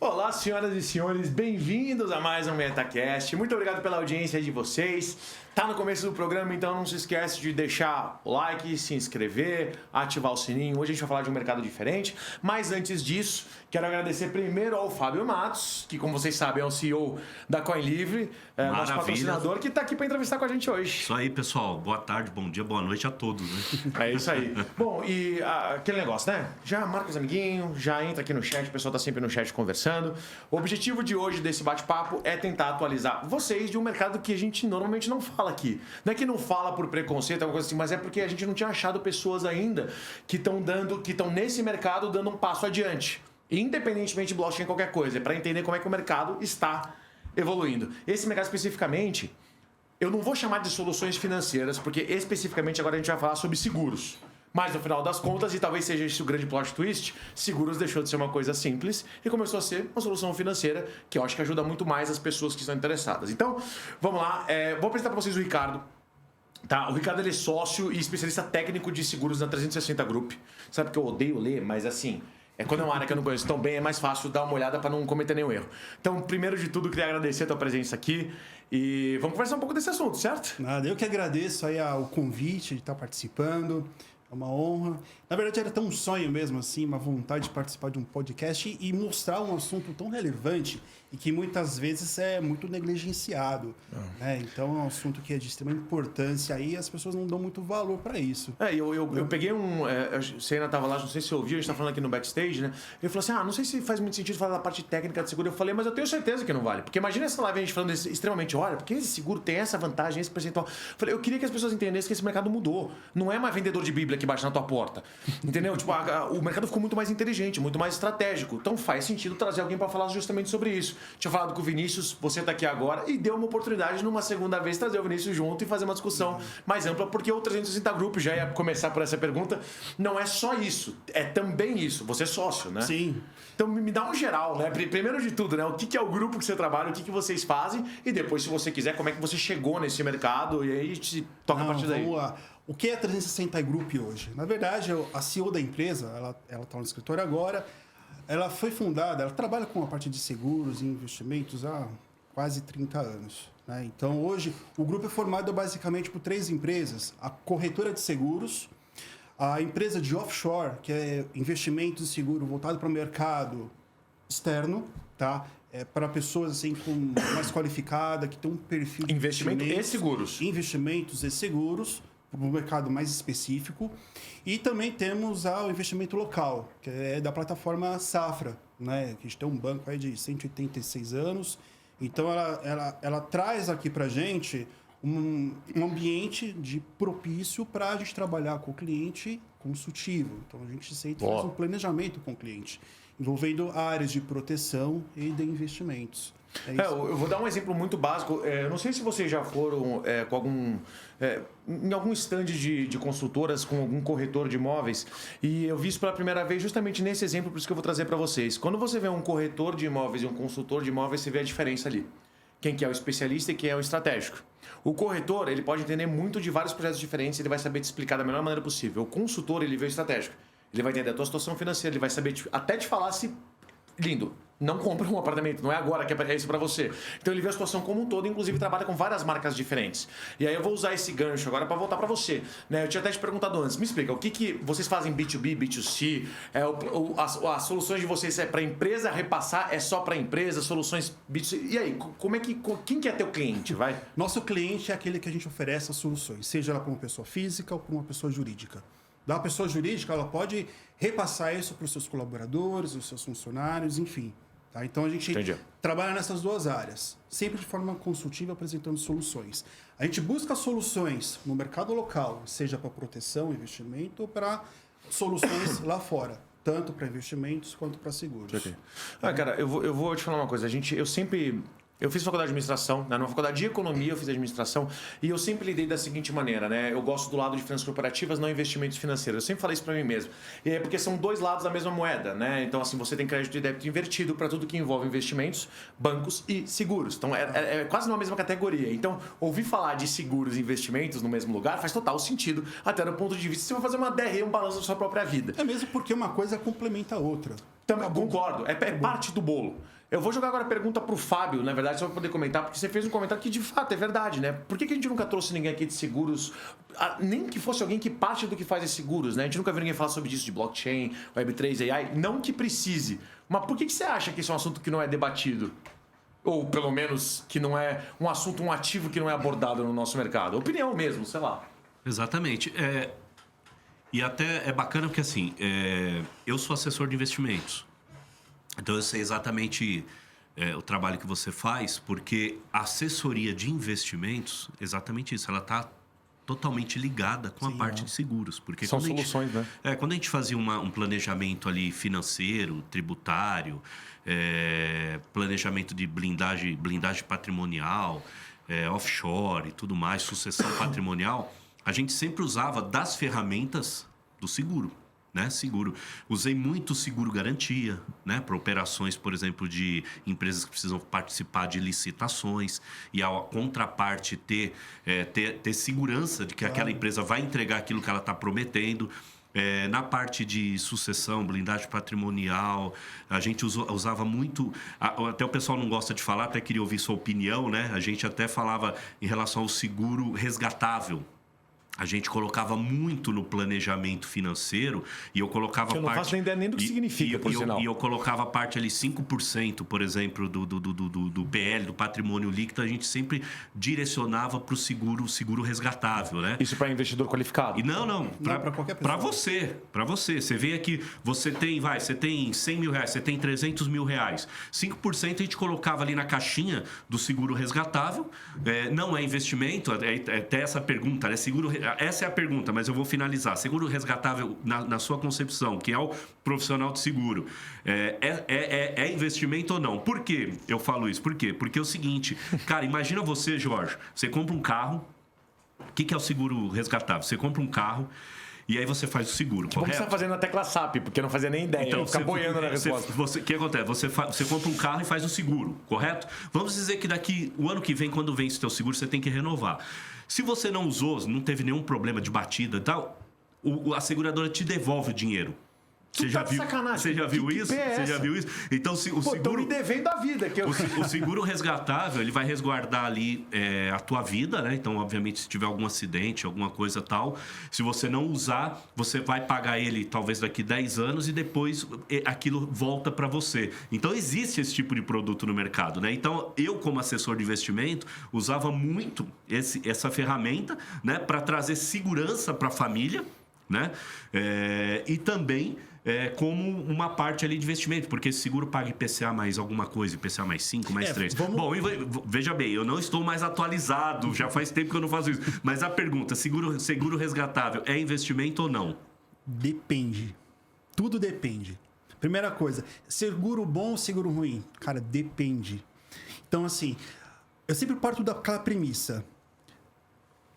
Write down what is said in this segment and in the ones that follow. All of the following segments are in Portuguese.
Olá, senhoras e senhores, bem-vindos a mais um MetaCast. Muito obrigado pela audiência de vocês. Tá no começo do programa, então não se esquece de deixar o like, se inscrever, ativar o sininho. Hoje a gente vai falar de um mercado diferente, mas antes disso, quero agradecer primeiro ao Fábio Matos, que como vocês sabem é o CEO da CoinLivre, nosso patrocinador, que está aqui para entrevistar com a gente hoje. Isso aí, pessoal. Boa tarde, bom dia, boa noite a todos, né? É isso aí. Bom, e aquele negócio, né? Já marca os amiguinhos, já entra aqui no chat, o pessoal tá sempre no chat conversando. O objetivo de hoje desse bate-papo é tentar atualizar vocês de um mercado que a gente normalmente não fala aqui. Não é que não fala por preconceito, alguma coisa assim, mas é porque a gente não tinha achado pessoas ainda que estão nesse mercado dando um passo adiante. Independentemente de blockchain qualquer coisa, é para entender como é que o mercado está evoluindo. Esse mercado especificamente, eu não vou chamar de soluções financeiras, porque especificamente agora a gente vai falar sobre seguros. Mas no final das contas, e talvez seja esse o grande plot twist, seguros deixou de ser uma coisa simples e começou a ser uma solução financeira que eu acho que ajuda muito mais as pessoas que estão interessadas. Então, vamos lá. Vou apresentar para vocês o Ricardo. Tá, o Ricardo ele é sócio e especialista técnico de seguros na 360 Group. Sabe que eu odeio ler, mas assim... Quando é uma área que eu não conheço tão bem, é mais fácil dar uma olhada para não cometer nenhum erro. Então, primeiro de tudo, queria agradecer a tua presença aqui e vamos conversar um pouco desse assunto, certo? Nada, eu que agradeço aí o convite de estar participando. É uma honra. Na verdade, era tão um sonho mesmo, assim, uma vontade de participar de um podcast e mostrar um assunto tão relevante e que muitas vezes é muito negligenciado. Né? Então, é um assunto que é de extrema importância e as pessoas não dão muito valor para isso. Eu peguei você ainda estava lá, não sei se você ouviu, a gente está falando aqui no backstage, né? Ele falou assim, não sei se faz muito sentido falar da parte técnica de seguro. Eu falei, mas eu tenho certeza que não vale. Porque imagina essa live a gente falando extremamente, olha, porque esse seguro tem essa vantagem, esse percentual. Eu falei, eu queria que as pessoas entendessem que esse mercado mudou. Não é mais vendedor de Bíblia que bate na tua porta. Entendeu? Tipo, o mercado ficou muito mais inteligente, muito mais estratégico. Então faz sentido trazer alguém para falar justamente sobre isso. Tinha falado com o Vinícius, você está aqui agora, e deu uma oportunidade numa segunda vez trazer o Vinícius junto e fazer uma discussão mais ampla, porque o 360 Group, já ia começar por essa pergunta, não é só isso, é também isso. Você é sócio, né? Sim. Então me dá um geral, né? Primeiro de tudo, né? O que é o grupo que você trabalha, o que vocês fazem, e depois, se você quiser, como é que você chegou nesse mercado, e aí te toca a partir daí. Vamos lá. O que é a 360 Group hoje? Na verdade, a CEO da empresa, ela está no escritório agora, ela foi fundada, ela trabalha com a parte de seguros e investimentos há quase 30 anos. Né? Então, hoje, o grupo é formado basicamente por 3 empresas. A corretora de seguros, a empresa de offshore, que é investimentos e seguro voltado para o mercado externo, tá? Para pessoas assim, mais qualificadas, que tem um perfil de investimento e seguros. Investimentos e seguros, para um mercado mais específico. E também temos o investimento local, que é da plataforma Safra, né? Que a gente tem um banco aí de 186 anos. Então, ela traz aqui para a gente um ambiente de propício para a gente trabalhar com o cliente consultivo. Então, a gente sempre faz um planejamento com o cliente, envolvendo áreas de proteção e de investimentos. Eu vou dar um exemplo muito básico. Eu não sei se vocês já foram em algum stand de consultoras com algum corretor de imóveis, e eu vi isso pela primeira vez justamente nesse exemplo, por isso que eu vou trazer para vocês. Quando você vê um corretor de imóveis e um consultor de imóveis, você vê a diferença ali. Quem que é o especialista e quem é o estratégico. O corretor, ele pode entender muito de vários projetos diferentes, ele vai saber te explicar da melhor maneira possível. O consultor, ele vê o estratégico. Ele vai entender a tua situação financeira, ele vai saber até te falar se... Lindo, não compra um apartamento, não é agora que é isso para você. Então ele vê a situação como um todo, inclusive trabalha com várias marcas diferentes. E aí eu vou usar esse gancho agora para voltar para você. Né? Eu tinha até te perguntado antes, me explica, o que vocês fazem B2B, B2C? As soluções de vocês é para empresa repassar, é só para empresa, soluções B2C? E aí, quem que é teu cliente? Vai? Nosso cliente é aquele que a gente oferece as soluções, seja ela para uma pessoa física ou para uma pessoa jurídica. Da pessoa jurídica, ela pode repassar isso para os seus colaboradores, os seus funcionários, enfim. Tá? Então, a gente trabalha nessas duas áreas, sempre de forma consultiva, apresentando soluções. A gente busca soluções no mercado local, seja para proteção, investimento, ou para soluções lá fora, tanto para investimentos quanto para seguros. Cara, eu vou te falar uma coisa. Eu fiz faculdade de administração, né? Numa faculdade de economia eu fiz administração, e eu sempre lidei da seguinte maneira, né? Eu gosto do lado de finanças corporativas, não investimentos financeiros. Eu sempre falei isso para mim mesmo. E é porque são dois lados da mesma moeda, né? Então, assim, você tem crédito e débito invertido para tudo que envolve investimentos, bancos e seguros. Então, é quase numa mesma categoria. Então, ouvir falar de seguros e investimentos no mesmo lugar faz total sentido, até no ponto de vista se você vai fazer uma DRE, um balanço da sua própria vida. É mesmo porque uma coisa complementa a outra. Também concordo, é parte do bolo. Eu vou jogar agora a pergunta pro Fábio, na verdade, só pra poder comentar, porque você fez um comentário que de fato é verdade, né? Por que a gente nunca trouxe ninguém aqui de seguros, nem que fosse alguém que parte do que faz de seguros, né? A gente nunca viu ninguém falar sobre isso de blockchain, Web3, AI, não que precise. Mas por que você acha que isso é um assunto que não é debatido? Ou pelo menos que não é um assunto, um ativo que não é abordado no nosso mercado? Opinião mesmo, sei lá. Exatamente. E até é bacana porque, assim, eu sou assessor de investimentos. Então, eu sei exatamente o trabalho que você faz, porque a assessoria de investimentos, exatamente isso, ela está totalmente ligada com a parte de seguros. Porque São soluções, né? Quando a gente fazia um planejamento ali financeiro, tributário, planejamento de blindagem patrimonial, offshore e tudo mais, sucessão patrimonial, a gente sempre usava das ferramentas do seguro. Né? Seguro. Usei muito seguro garantia, né? Para operações, por exemplo, de empresas que precisam participar de licitações e a contraparte ter segurança de que aquela empresa vai entregar aquilo que ela está prometendo. Na parte de sucessão, blindagem patrimonial, a gente usava muito... Até o pessoal não gosta de falar, até queria ouvir sua opinião, né? A gente até falava em relação ao seguro resgatável. A gente colocava muito no planejamento financeiro e eu colocava eu não faço nem ideia nem do que significa, por sinal. E eu colocava parte ali 5%, por exemplo, do PL, do patrimônio líquido, a gente sempre direcionava para o seguro resgatável, né? Isso para investidor qualificado? E não, para qualquer pessoa. Para você. Você vê aqui, você tem 100 mil reais, você tem 300 mil reais. 5% a gente colocava ali na caixinha do seguro resgatável. Não é investimento, até essa pergunta, né? Essa é a pergunta, mas eu vou finalizar. Seguro resgatável, na sua concepção, que é o profissional de seguro, é investimento ou não? Por que eu falo isso? Por quê? Porque é o seguinte, cara, imagina você, Jorge, você compra um carro. O que é o seguro resgatável? Você compra um carro e aí você faz o seguro, Como correto? você está fazendo na tecla SAP, porque eu não fazia nem ideia. Então, eu ficar boiando na resposta. O que acontece? Você compra um carro e faz o seguro, correto? Vamos dizer que daqui o ano que vem, quando vence o teu seguro, você tem que renovar. Se você não usou, não teve nenhum problema de batida e tal, a seguradora te devolve o dinheiro. Você já viu? Sacanagem. Você já viu isso? Você já viu isso? Então, se o seguro... Tô me devendo a vida. Que eu... O seguro resgatável, ele vai resguardar ali a tua vida, né? Então, obviamente, se tiver algum acidente, alguma coisa tal, se você não usar, você vai pagar ele talvez daqui 10 anos e depois aquilo volta para você. Então, existe esse tipo de produto no mercado, né? Então, eu, como assessor de investimento, usava muito essa ferramenta, né? Para trazer segurança para a família, né? E também... como uma parte ali de investimento, porque esse seguro paga IPCA mais alguma coisa, IPCA mais 5, mais 3. Bom, veja bem, eu não estou mais atualizado, já faz tempo que eu não faço isso. Mas a pergunta, seguro resgatável é investimento ou não? Depende. Tudo depende. Primeira coisa, seguro bom ou seguro ruim? Cara, depende. Então, assim, eu sempre parto daquela premissa.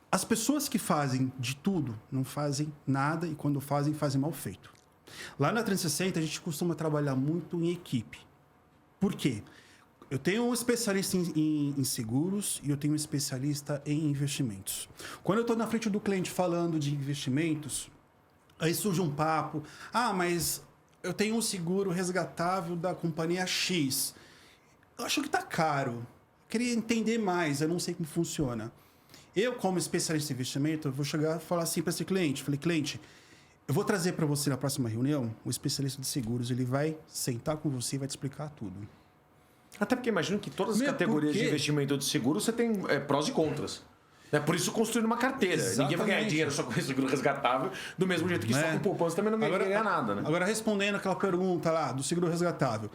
As pessoas que fazem de tudo não fazem nada e quando fazem mal feito. Lá na 360, a gente costuma trabalhar muito em equipe. Por quê? Eu tenho um especialista em seguros e eu tenho um especialista em investimentos. Quando eu estou na frente do cliente falando de investimentos, aí surge um papo. Mas eu tenho um seguro resgatável da companhia X. Eu acho que está caro. Eu queria entender mais, eu não sei como funciona. Eu, como especialista em investimento, eu vou chegar e falar assim para esse cliente. Falei, cliente... Eu vou trazer para você na próxima reunião o especialista de seguros. Ele vai sentar com você e vai te explicar tudo. Até porque imagino que todas as categorias de investimento de seguro você tem prós e contras. Por isso construir uma carteira. Exatamente. Ninguém vai ganhar dinheiro só com esse seguro resgatável, do mesmo jeito que só com poupança também não vai ganhar nada. Né? Agora, respondendo aquela pergunta lá do seguro resgatável.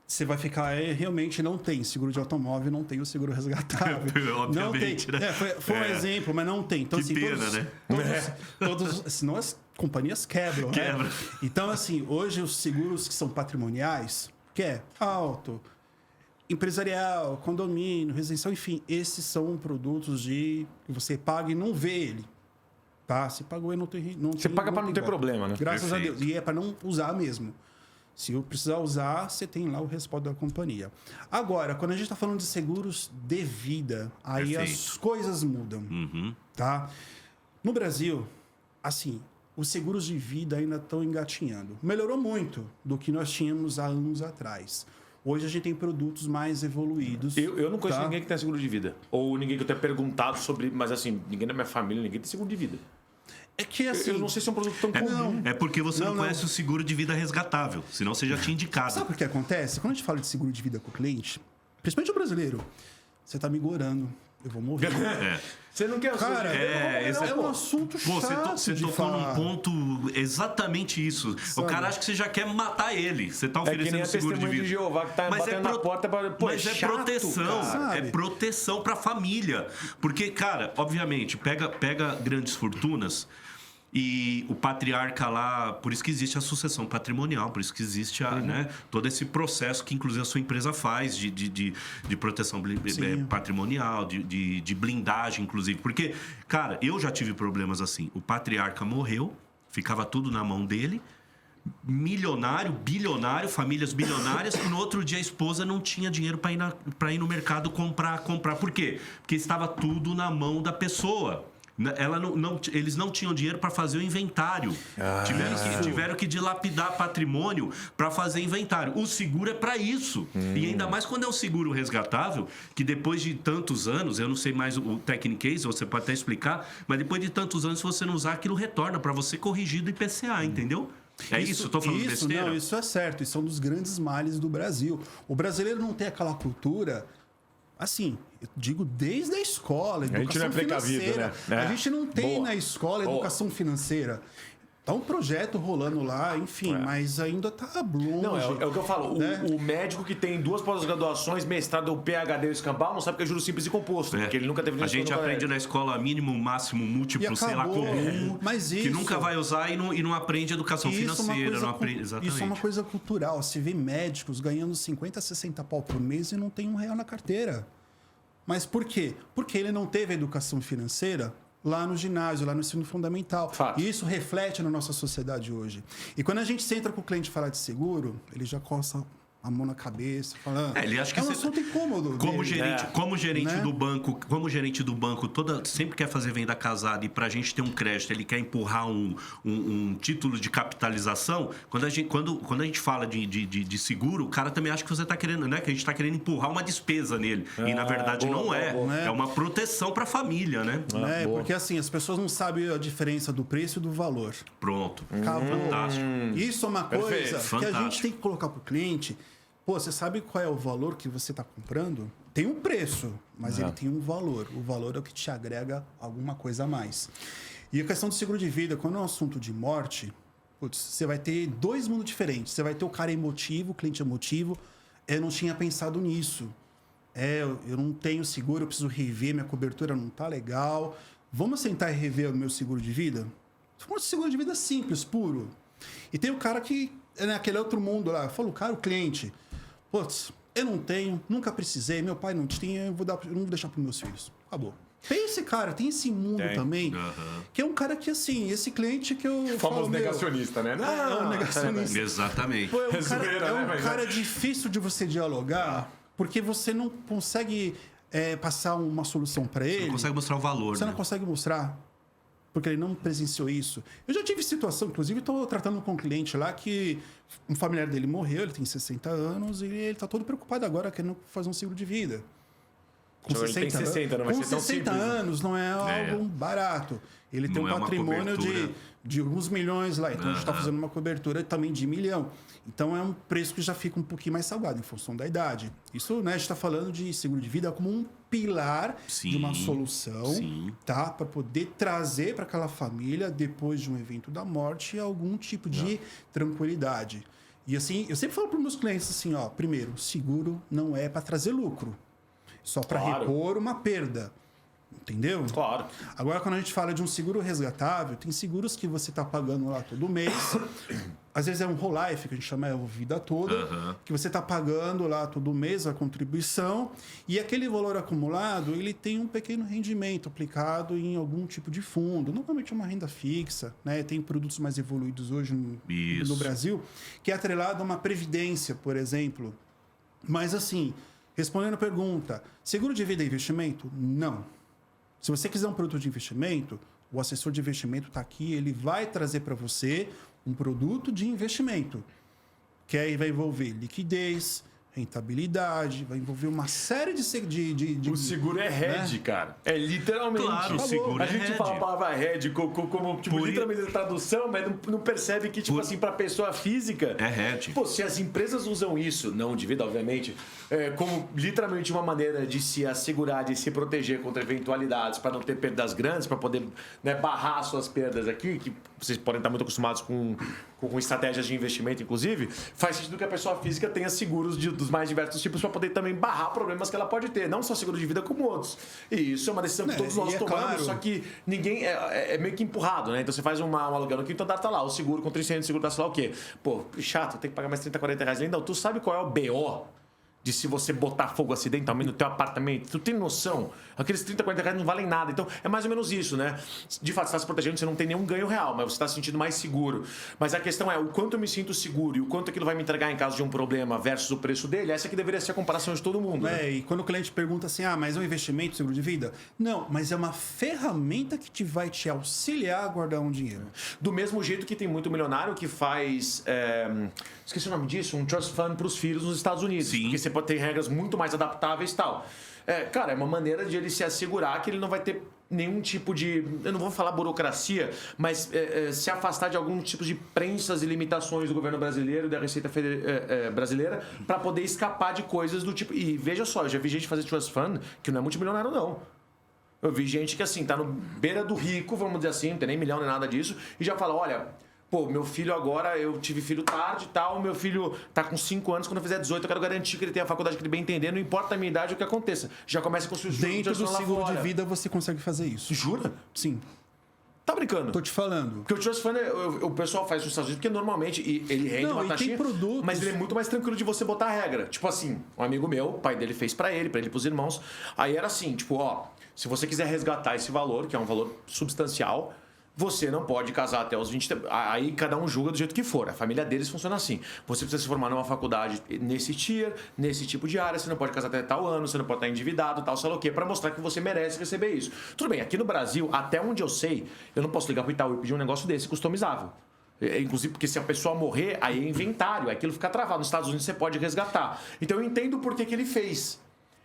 Você vai ficar, realmente não tem seguro de automóvel, não tem o seguro resgatável. Obviamente, não tem. né? Foi um exemplo, mas não tem. Então, que assim, pena, né? Senão as companhias quebram. Quebra. Né? Então, assim, hoje os seguros que são patrimoniais, que é auto, empresarial, condomínio, residencial, enfim, esses são produtos que você paga e não vê ele. Tá? Se pagou e não tem. Você paga para não ter problema, né? Graças a Deus. E é para não usar mesmo. Se eu precisar usar, você tem lá o respaldo da companhia. Agora, quando a gente está falando de seguros de vida, aí as coisas mudam. Uhum. Tá? No Brasil, assim, os seguros de vida ainda estão engatinhando. Melhorou muito do que nós tínhamos há anos atrás. Hoje a gente tem produtos mais evoluídos. Eu não conheço tá? ninguém que tenha seguro de vida. Ou ninguém que eu tenha perguntado sobre... Mas assim, ninguém da minha família, ninguém tem seguro de vida. É que assim... Eu não sei se é um produto tão comum. É porque você não Não. conhece o seguro de vida resgatável. Senão você já tinha indicado. Sabe o que acontece? Quando a gente fala de seguro de vida com o cliente, principalmente o brasileiro, você tá me gorando. Eu vou morrer. Você não quer... Cara, esse é um assunto Pô, chato você de tocou num falar. ponto exatamente isso. O cara acha que você já quer matar ele. Você tá É que oferecendo nem a seguro de testemunha vida. de Jeová que tá batendo na porta pra... Pô, mas é chato, proteção. cara. É proteção pra família. Porque, cara, obviamente, pega grandes fortunas e o patriarca lá... Por isso que existe a sucessão patrimonial, por isso que existe né, todo esse processo que, inclusive, a sua empresa faz de proteção patrimonial, de blindagem, inclusive. Porque, cara, eu já tive problemas assim. O patriarca morreu, ficava tudo na mão dele, milionário, bilionário, famílias bilionárias, e no outro dia a esposa não tinha dinheiro para ir no mercado comprar. Por quê? Porque estava tudo na mão da pessoa. Eles não tinham dinheiro para fazer o inventário. Tiveram que dilapidar patrimônio para fazer inventário. O seguro é para isso. E ainda mais quando é um seguro resgatável, que depois de tantos anos, eu não sei mais o technical case, você pode até explicar, mas depois de tantos anos, se você não usar, aquilo retorna para você corrigir do IPCA, entendeu? É isso? Estou falando besteira? Não, isso é certo. Isso é um dos grandes males do Brasil. O brasileiro não tem aquela cultura... Assim, eu digo desde a escola, educação gente não é precavido, financeira. né? A gente não tem Boa. na escola educação financeira. Tá um projeto rolando lá, enfim, mas ainda tá longe. Não, é o que eu falo. Né? O médico que tem 2 pós-graduações, mestrado, o PhD e o escambau, não sabe o que é juros simples e composto. Porque ele nunca teve A gente aprende na escola mínimo, máximo, múltiplo, E sei lá, acabou. comum, Mas que isso- nunca vai usar e não aprende educação financeira. Não aprende, exatamente. Isso é uma coisa cultural. Se vê médicos ganhando 50, 60 pau por mês e não tem R$1 na carteira. Mas por quê? Porque ele não teve educação financeira lá no ginásio, lá no ensino fundamental. Fato. E isso reflete na nossa sociedade hoje. E quando a gente senta com o cliente falar de seguro, ele já coça a mão na cabeça, falando. Ele acha que um você- assunto incômodo. Como dele. gerente Né? do banco, sempre quer fazer venda casada e para a gente ter um crédito, ele quer empurrar um título de capitalização. Quando a gente fala de seguro, o cara também acha que você está querendo, né? Que a gente está querendo empurrar uma despesa nele. E na verdade boa, não é. boa. É uma proteção para a família, né? Né? boa. Porque assim, as pessoas não sabem a diferença do preço e do valor. Pronto. Acabou. Fantástico. Isso é uma coisa Perfeito. que a Fantástico. gente tem que colocar pro cliente. Pô, você sabe qual é o valor que você está comprando? Tem um preço, mas ele tem um valor. O valor é o que te agrega alguma coisa a mais. E a questão do seguro de vida, quando é um assunto de morte, putz, você vai ter 2 mundos diferentes. Você vai ter o cara emotivo, o cliente emotivo. Eu não tinha pensado nisso. Eu não tenho seguro, eu preciso rever, minha cobertura não tá legal. Vamos sentar e rever o meu seguro de vida? Um seguro de vida simples, puro. E tem o cara que é naquele outro mundo lá. Fala, o cara, o cliente. Putz, eu não tenho, nunca precisei, meu pai não tinha, eu não vou deixar para meus filhos. Acabou. Tem esse cara, tem esse mundo também, que é um cara que, assim, esse cliente que eu falo, meu, negacionista, né? é um negacionista. Exatamente. Pô, é um Zoeira, cara, né? Mas cara difícil de você dialogar, porque você não consegue passar uma solução para ele. Não consegue mostrar o valor, Você né? não consegue mostrar, porque ele não presenciou isso. Eu já tive situação, inclusive, estou tratando com um cliente lá que um familiar dele morreu, ele tem 60 anos, e ele está todo preocupado agora querendo fazer um seguro de vida. Com Ele tem 60, não vai com ser tão 60 simples, né? anos não é algo barato. Ele tem Não um é uma patrimônio cobertura. de alguns milhões lá. Então, a gente está fazendo uma cobertura também de 1 milhão. Então, é um preço que já fica um pouquinho mais salgado, em função da idade. Isso, né, a gente está falando de seguro de vida como um pilar de uma solução, tá? Para poder trazer para aquela família, depois de um evento da morte, algum tipo de tranquilidade. E assim, eu sempre falo para os meus clientes assim, ó, primeiro, seguro não é para trazer lucro. Só para Claro. repor uma perda. Entendeu? Claro. Agora, quando a gente fala de um seguro resgatável, tem seguros que você está pagando lá todo mês. Às vezes é um whole life, que a gente chama a vida toda, que você está pagando lá todo mês a contribuição. E aquele valor acumulado, ele tem um pequeno rendimento aplicado em algum tipo de fundo. Normalmente é uma renda fixa, né? Tem produtos mais evoluídos hoje no Brasil, que é atrelado a uma previdência, por exemplo. Mas assim, respondendo a pergunta, seguro de vida é investimento? Não. Se você quiser um produto de investimento, o assessor de investimento está aqui, ele vai trazer para você um produto de investimento, que aí vai envolver liquidez, rentabilidade, vai envolver uma série de O seguro é hedge, cara. É literalmente. Claro, o seguro a é gente hedge. fala a palavra hedge como tipo, literalmente a tradução, mas não percebe que, tipo assim, pra pessoa física. É hedge. Pô, se as empresas usam isso, não de vida, obviamente, como literalmente uma maneira de se assegurar, de se proteger contra eventualidades, para não ter perdas grandes, para poder, né, barrar suas perdas aqui, que vocês podem estar muito acostumados com estratégias de investimento, inclusive, faz sentido que a pessoa física tenha seguros dos mais diversos tipos para poder também barrar problemas que ela pode ter, não só seguro de vida como outros. E isso é uma decisão que todos nós tomamos, claro, só que ninguém é meio que empurrado, né? Então você faz um aluguel no quinto andar, tá lá, o seguro contra incêndio, o seguro tá lá o quê? Pô, chato, tem que pagar mais 30, 40 reais. Não, tu sabe qual é o BO de se você botar fogo acidentalmente no teu apartamento? Tu tem noção? Aqueles 30, 40 reais não valem nada. Então, é mais ou menos isso, né? De fato, você está se protegendo, você não tem nenhum ganho real, mas você está se sentindo mais seguro. Mas a questão é o quanto eu me sinto seguro e o quanto aquilo vai me entregar em caso de um problema versus o preço dele. Essa que deveria ser a comparação de todo mundo. Né? E quando o cliente pergunta assim, mas é um investimento, seguro de vida? Não, mas é uma ferramenta que vai te auxiliar a guardar um dinheiro. Do mesmo jeito que tem muito milionário que faz... esqueci o nome disso, um trust fund para os filhos nos Estados Unidos. Sim. Porque você pode ter regras muito mais adaptáveis e tal. Cara, é uma maneira de ele se assegurar que ele não vai ter nenhum tipo de... Eu não vou falar burocracia, mas se afastar de algum tipo de prensas e limitações do governo brasileiro e da Receita brasileira para poder escapar de coisas do tipo... E veja só, eu já vi gente fazer trust fund que não é multimilionário, não. Eu vi gente que, assim, tá no beira do rico, vamos dizer assim, não tem nem milhão nem nada disso, e já fala, olha... Pô, meu filho agora, eu tive filho tarde e tal, meu filho tá com 5 anos, quando eu fizer 18 eu quero garantir que ele tenha a faculdade que ele bem entender, não importa a minha idade o que aconteça. Já começa com o Dentro do seguro de vida você consegue fazer isso. Jura? Sim. Tá brincando? Tô te falando. Porque o Trust Fund, o pessoal faz nos Estados Unidos, porque normalmente ele rende uma taxinha, produtos. mas ele é muito mais tranquilo de você botar a regra. Tipo assim, um amigo meu, o pai dele fez pra ele e pros irmãos, aí era assim, tipo, se você quiser resgatar esse valor, que é um valor substancial, você não pode casar até os 20... Aí cada um julga do jeito que for. A família deles funciona assim. Você precisa se formar numa faculdade nesse tier, nesse tipo de área. Você não pode casar até tal ano, você não pode estar endividado, tal, sei lá o quê, para mostrar que você merece receber isso. Tudo bem, aqui no Brasil, até onde eu sei, eu não posso ligar pro Itaú e pedir um negócio desse customizável. Inclusive porque se a pessoa morrer, aí é inventário, aquilo fica travado. Nos Estados Unidos você pode resgatar. Então eu entendo por que ele fez.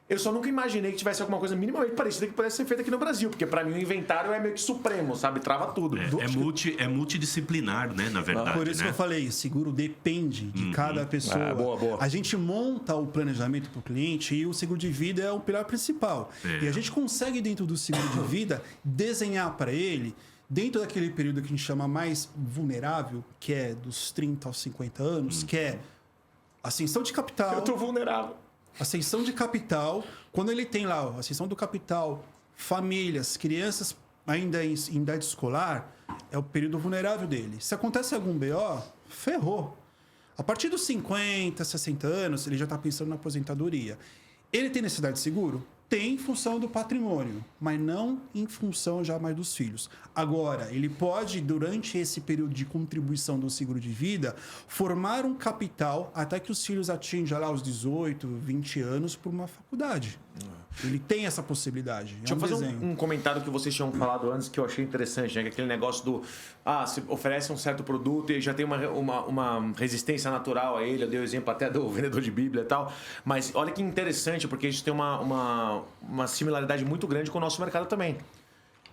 Eu só nunca imaginei que tivesse alguma coisa minimamente parecida que pudesse ser feita aqui no Brasil, porque pra mim o inventário é meio que supremo, sabe? Trava tudo. É multidisciplinar, né? Na verdade. Por isso que eu falei, o seguro depende de cada pessoa. Boa. A gente monta o planejamento para o cliente e o seguro de vida é o pilar principal. E a gente consegue, dentro do seguro de vida, desenhar para ele, dentro daquele período que a gente chama mais vulnerável, que é dos 30 aos 50 anos, que é ascensão de capital. Eu tô vulnerável. Ascensão de capital, quando ele tem lá a ascensão do capital, famílias, crianças ainda em idade escolar, é o período vulnerável dele. Se acontece algum BO, ferrou. A partir dos 50, 60 anos, ele já está pensando na aposentadoria. Ele tem necessidade de seguro? Tem em função do patrimônio, mas não em função já mais dos filhos. Agora, ele pode, durante esse período de contribuição do seguro de vida, formar um capital até que os filhos atinjam lá os 18, 20 anos por uma faculdade. Ele tem essa possibilidade. Deixa eu fazer um comentário que vocês tinham falado antes que eu achei interessante, né? Que aquele negócio do... se oferece um certo produto e já tem uma resistência natural a ele. Eu dei o exemplo até do vendedor de Bíblia e tal. Mas olha que interessante, porque isso tem uma similaridade muito grande com o nosso mercado também.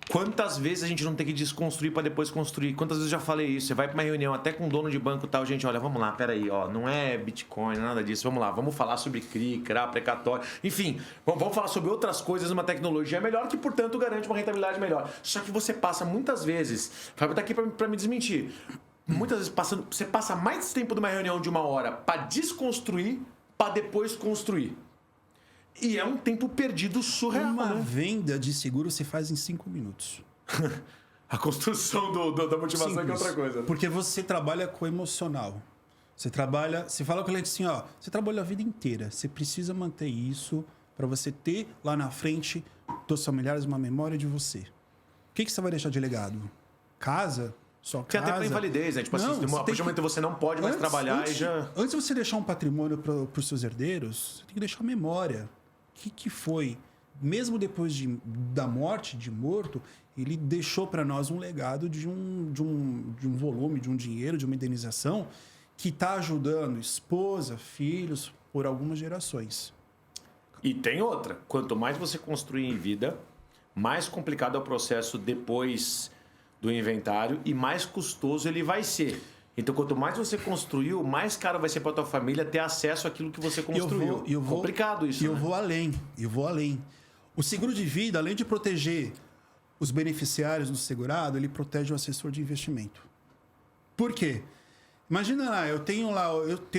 Quantas vezes a gente não tem que desconstruir para depois construir? Quantas vezes eu já falei isso? Você vai para uma reunião até com um dono de banco e tal, gente, olha, vamos lá, peraí, não é Bitcoin, nada disso, vamos lá, vamos falar sobre CRI, CRA, precatório, enfim, vamos falar sobre outras coisas, uma tecnologia melhor que, portanto, garante uma rentabilidade melhor. Só que você passa muitas vezes, Fábio tá aqui para me desmentir, muitas vezes você passa mais tempo de uma reunião de 1 hora para desconstruir, para depois construir. E é um tempo perdido surreal. Uma venda de seguro se faz em 5 minutos. A construção da motivação Simples. Que é outra coisa. Porque você trabalha com o emocional. Você fala com o cliente assim, você trabalha a vida inteira. Você precisa manter isso para você ter lá na frente dos familiares uma memória de você. O que você vai deixar de legado? Casa? Sua casa? Tem até pra invalidez, né? Tipo assim, a partir do momento que você não pode mais trabalhar e já... Antes de você deixar um patrimônio para os seus herdeiros, você tem que deixar memória. O que foi? Mesmo depois da morte, de morto, ele deixou para nós um legado de um volume, de um dinheiro, de uma indenização que está ajudando esposa, filhos, por algumas gerações. E tem outra. Quanto mais você construir em vida, mais complicado é o processo depois do inventário e mais custoso ele vai ser. Então, quanto mais você construiu, mais caro vai ser para tua família ter acesso àquilo que você construiu. Complicado isso, E eu vou além. O seguro de vida, além de proteger os beneficiários do segurado, ele protege o assessor de investimento. Por quê? Imagina lá, eu tenho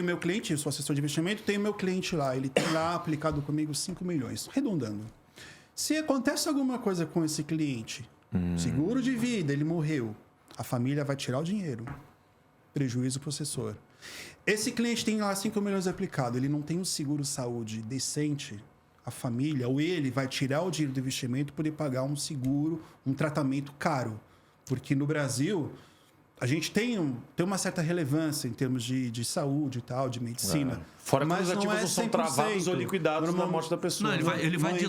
meu cliente, eu sou assessor de investimento, tenho meu cliente lá, ele tem lá aplicado comigo 5 milhões, arredondando. Se acontece alguma coisa com esse cliente, seguro de vida, ele morreu, a família vai tirar o dinheiro. Prejuízo pro assessor. Esse cliente tem lá 5 milhões aplicado, ele não tem um seguro saúde decente, a família ou ele vai tirar o dinheiro do investimento para poder pagar um seguro, um tratamento caro. Porque no Brasil, a gente tem uma certa relevância em termos de saúde e tal, de medicina. Fora que mas os ativos não são travados ou liquidados na morte da pessoa. Não, ele vai de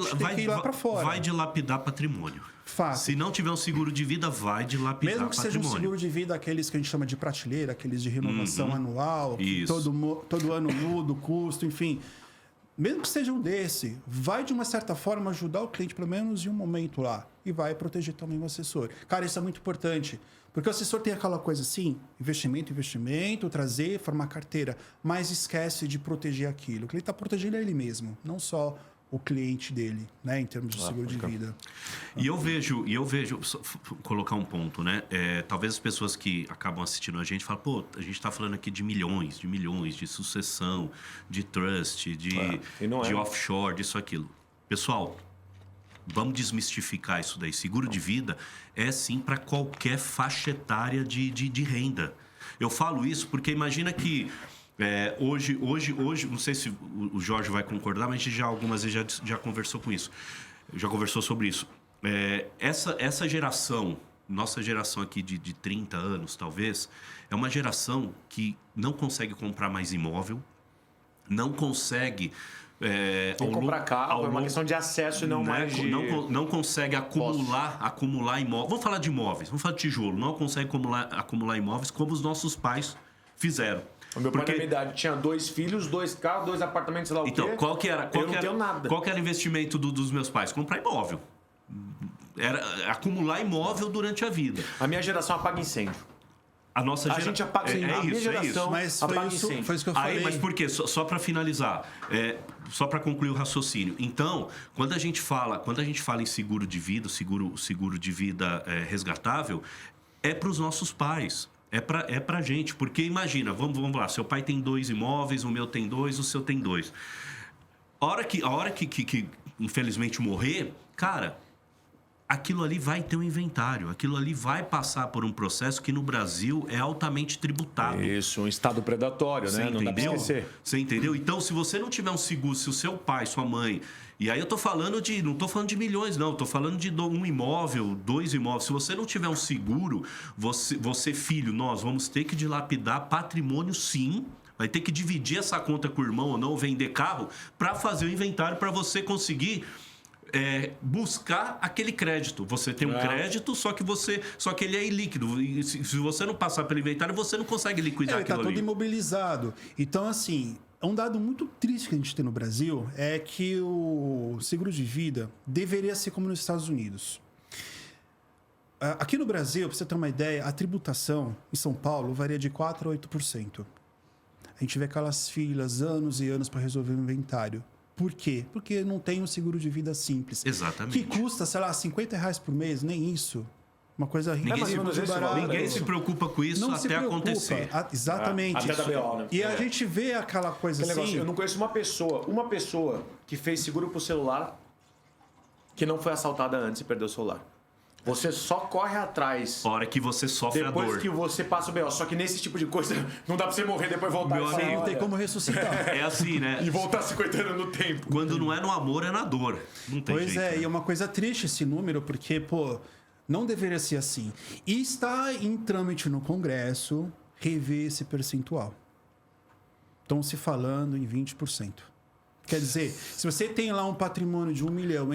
dilapidar patrimônio. Fato. Se não tiver um seguro de vida, vai dilapidar mesmo que patrimônio. seja um seguro de vida, aqueles que a gente chama de prateleira, aqueles de renovação anual, que todo ano muda o custo, enfim. Mesmo que seja um desse, vai de uma certa forma ajudar o cliente, pelo menos em um momento lá. E vai proteger também o assessor. Cara, isso é muito importante. Porque o assessor tem aquela coisa assim, investimento, trazer, formar carteira, mas esquece de proteger aquilo. O que ele está protegendo é ele mesmo, não só o cliente dele, né, em termos de seguro de vida. E eu vejo, colocar um ponto, né? Talvez as pessoas que acabam assistindo a gente falam, pô, a gente está falando aqui de milhões, de sucessão, de trust, de offshore, disso, aquilo. Pessoal, vamos desmistificar isso daí. Seguro de vida é sim para qualquer faixa etária de renda. Eu falo isso porque imagina que hoje, não sei se o Jorge vai concordar, mas a gente já algumas vezes já conversou com isso. Já conversou sobre isso. Essa geração, nossa geração aqui de 30 anos, talvez, é uma geração que não consegue comprar mais imóvel, não consegue... comprar carro, é uma questão de acesso e não mais de... Não consegue acumular imóveis. Vamos falar de imóveis, vamos falar de tijolo. Não consegue acumular imóveis como os nossos pais fizeram. O meu pai na minha idade tinha 2 filhos, 2 carros, 2 apartamentos, sei lá o quê. Então, qual que era o investimento dos meus pais? Comprar imóvel. Era acumular imóvel durante a vida. A minha geração apaga incêndio. A nossa geração... A gente apaga incêndio. A minha geração mas apaga incêndio. Foi isso que eu falei. Mas por quê? Só para finalizar, só para concluir o raciocínio. Então, quando a gente fala em seguro de vida, seguro de vida resgatável, é para os nossos pais. É pra gente, porque imagina, vamos lá, seu pai tem 2 imóveis, o meu tem 2, o seu tem 2. A hora que infelizmente morrer, cara, aquilo ali vai ter um inventário, aquilo ali vai passar por um processo que no Brasil é altamente tributado. Isso, um estado predatório, né? Não dá pra esquecer. Você entendeu? Então, se você não tiver um seguro, se o seu pai, sua mãe... E aí eu tô falando não tô falando de milhões, não. Tô falando de 1 imóvel, 2 imóveis. Se você não tiver um seguro, você filho, nós vamos ter que dilapidar patrimônio, sim. Vai ter que dividir essa conta com o irmão ou não, vender carro, para fazer o inventário, para você conseguir... buscar aquele crédito. Você tem um crédito, só que ele é ilíquido. E se você não passar pelo inventário, você não consegue liquidar aquilo ali. Ele está todo imobilizado. Então, assim, um dado muito triste que a gente tem no Brasil é que o seguro de vida deveria ser como nos Estados Unidos. Aqui no Brasil, para você ter uma ideia, a tributação em São Paulo varia de 4% a 8%. A gente vê aquelas filas, anos e anos para resolver o inventário. Por quê? Porque não tem um seguro de vida simples. Exatamente. Que custa, sei lá, R$50 por mês, nem isso. Uma coisa ridícula. Ninguém se preocupa com isso até acontecer. Exatamente. Até da BO, né? E a gente vê aquela coisa assim... Negócio, eu não conheço uma pessoa que fez seguro pro celular que não foi assaltada antes e perdeu o celular. Você só corre atrás. A hora que você sofre a dor. Depois que você passa o BO. Só que nesse tipo de coisa, não dá pra você morrer depois voltar. Meu amigo, não tem como ressuscitar. É assim, né? E voltar 50 anos no tempo. Quando não é no amor, é na dor. Não tem jeito. Pois é, e é uma coisa triste esse número, porque, não deveria ser assim. E está em trâmite no Congresso rever esse percentual. Estão se falando em 20%. Quer dizer, se você tem lá um patrimônio de 1 milhão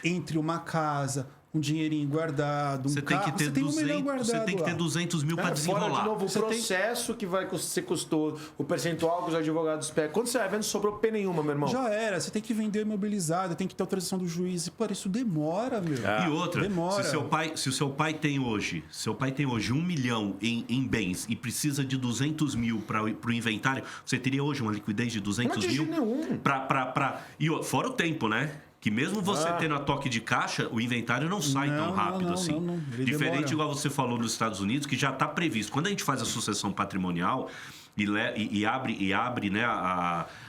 entre uma casa, um dinheirinho guardado, Você tem carro, que ter você tem 1 milhão guardado você tem que ter lá. 200 mil para Fora desenrolar. de novo o Você tem- processo que vai ser custoso, o percentual que os advogados pegam. Quando você vai vendo, sobrou P nenhuma, meu irmão. Já era, você tem que vender imobilizado, tem que ter autorização do juiz. E, pô, isso demora, meu. E outra, Demora. se o seu pai tem hoje 1 milhão em bens e precisa de 200 mil para o inventário, você teria hoje uma liquidez de 200 Não é de mil? jeito nenhum. Fora o tempo, né? Que mesmo você tendo a toque de caixa, o inventário não sai tão Não, rápido não, assim. não. Ele Diferente, demora. igual você falou nos Estados Unidos, que já está previsto. Quando a gente faz a sucessão patrimonial e abre né,